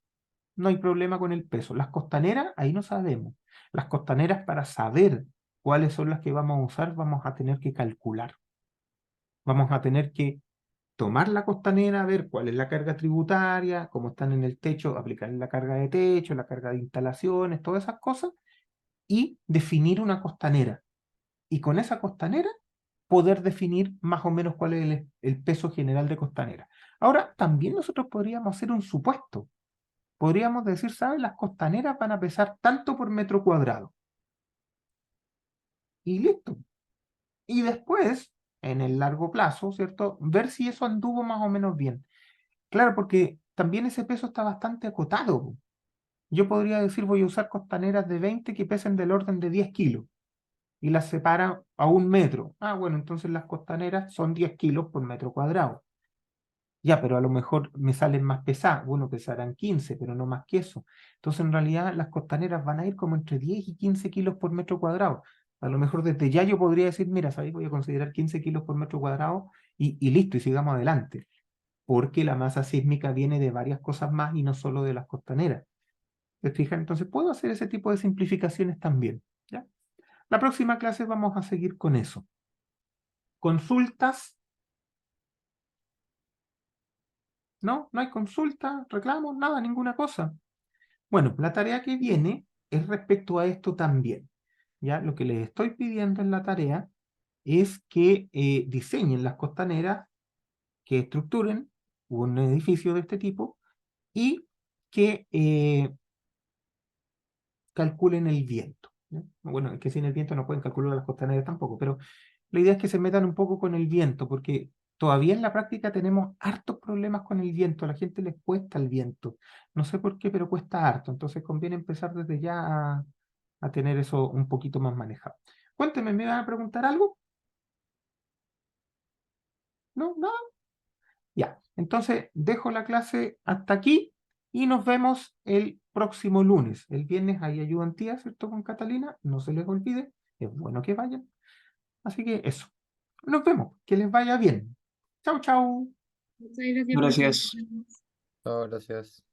No hay problema con el peso. Las costaneras, ahí no sabemos. Las costaneras, para saber cuáles son las que vamos a usar, vamos a tener que calcular. Vamos a tener que tomar la costanera, ver cuál es la carga tributaria, cómo están en el techo, aplicar la carga de techo, la carga de instalaciones, todas esas cosas, y definir una costanera. Y con esa costanera poder definir más o menos cuál es el peso general de costanera. Ahora, también nosotros podríamos hacer un supuesto. Podríamos decir, ¿sabes? Las costaneras van a pesar tanto por metro cuadrado. Y listo. Y después, en el largo plazo, ¿cierto? Ver si eso anduvo más o menos bien. Claro, porque también ese peso está bastante acotado. Yo podría decir, voy a usar costaneras de 20 que pesen del orden de 10 kilos y las separa a 1 metro. Ah, bueno, entonces las costaneras son 10 kilos por metro cuadrado. Ya, pero a lo mejor me salen más pesadas. Bueno, pesarán 15, pero no más que eso. Entonces, en realidad, las costaneras van a ir como entre 10 y 15 kilos por metro cuadrado. A lo mejor desde ya yo podría decir, mira, ¿sabéis? Voy a considerar 15 kilos por metro cuadrado y listo, y sigamos adelante. Porque la masa sísmica viene de varias cosas más y no solo de las costaneras. ¿Te fijas? Entonces, puedo hacer ese tipo de simplificaciones también. ¿Ya? La próxima clase vamos a seguir con eso. Consultas. No, no hay consulta, reclamos, nada, ninguna cosa. Bueno, la tarea que viene es respecto a esto también. ¿Ya? Lo que les estoy pidiendo en la tarea es que diseñen las costaneras, que estructuren un edificio de este tipo y que calculen el viento. ¿Ya? Bueno, es que sin el viento no pueden calcular las costaneras tampoco, pero la idea es que se metan un poco con el viento, porque todavía en la práctica tenemos hartos problemas con el viento, a la gente les cuesta el viento. No sé por qué, pero cuesta harto, entonces conviene empezar desde ya a tener eso un poquito más manejado. Cuéntenme, ¿me van a preguntar algo? ¿No? ¿Nada? Ya, entonces dejo la clase hasta aquí y nos vemos el próximo lunes. El viernes hay ayudantía, ¿cierto? Con Catalina, no se les olvide, es bueno que vayan. Así que eso, nos vemos, que les vaya bien. Chau, chau. Muchas gracias, profe. Gracias. Chao, gracias.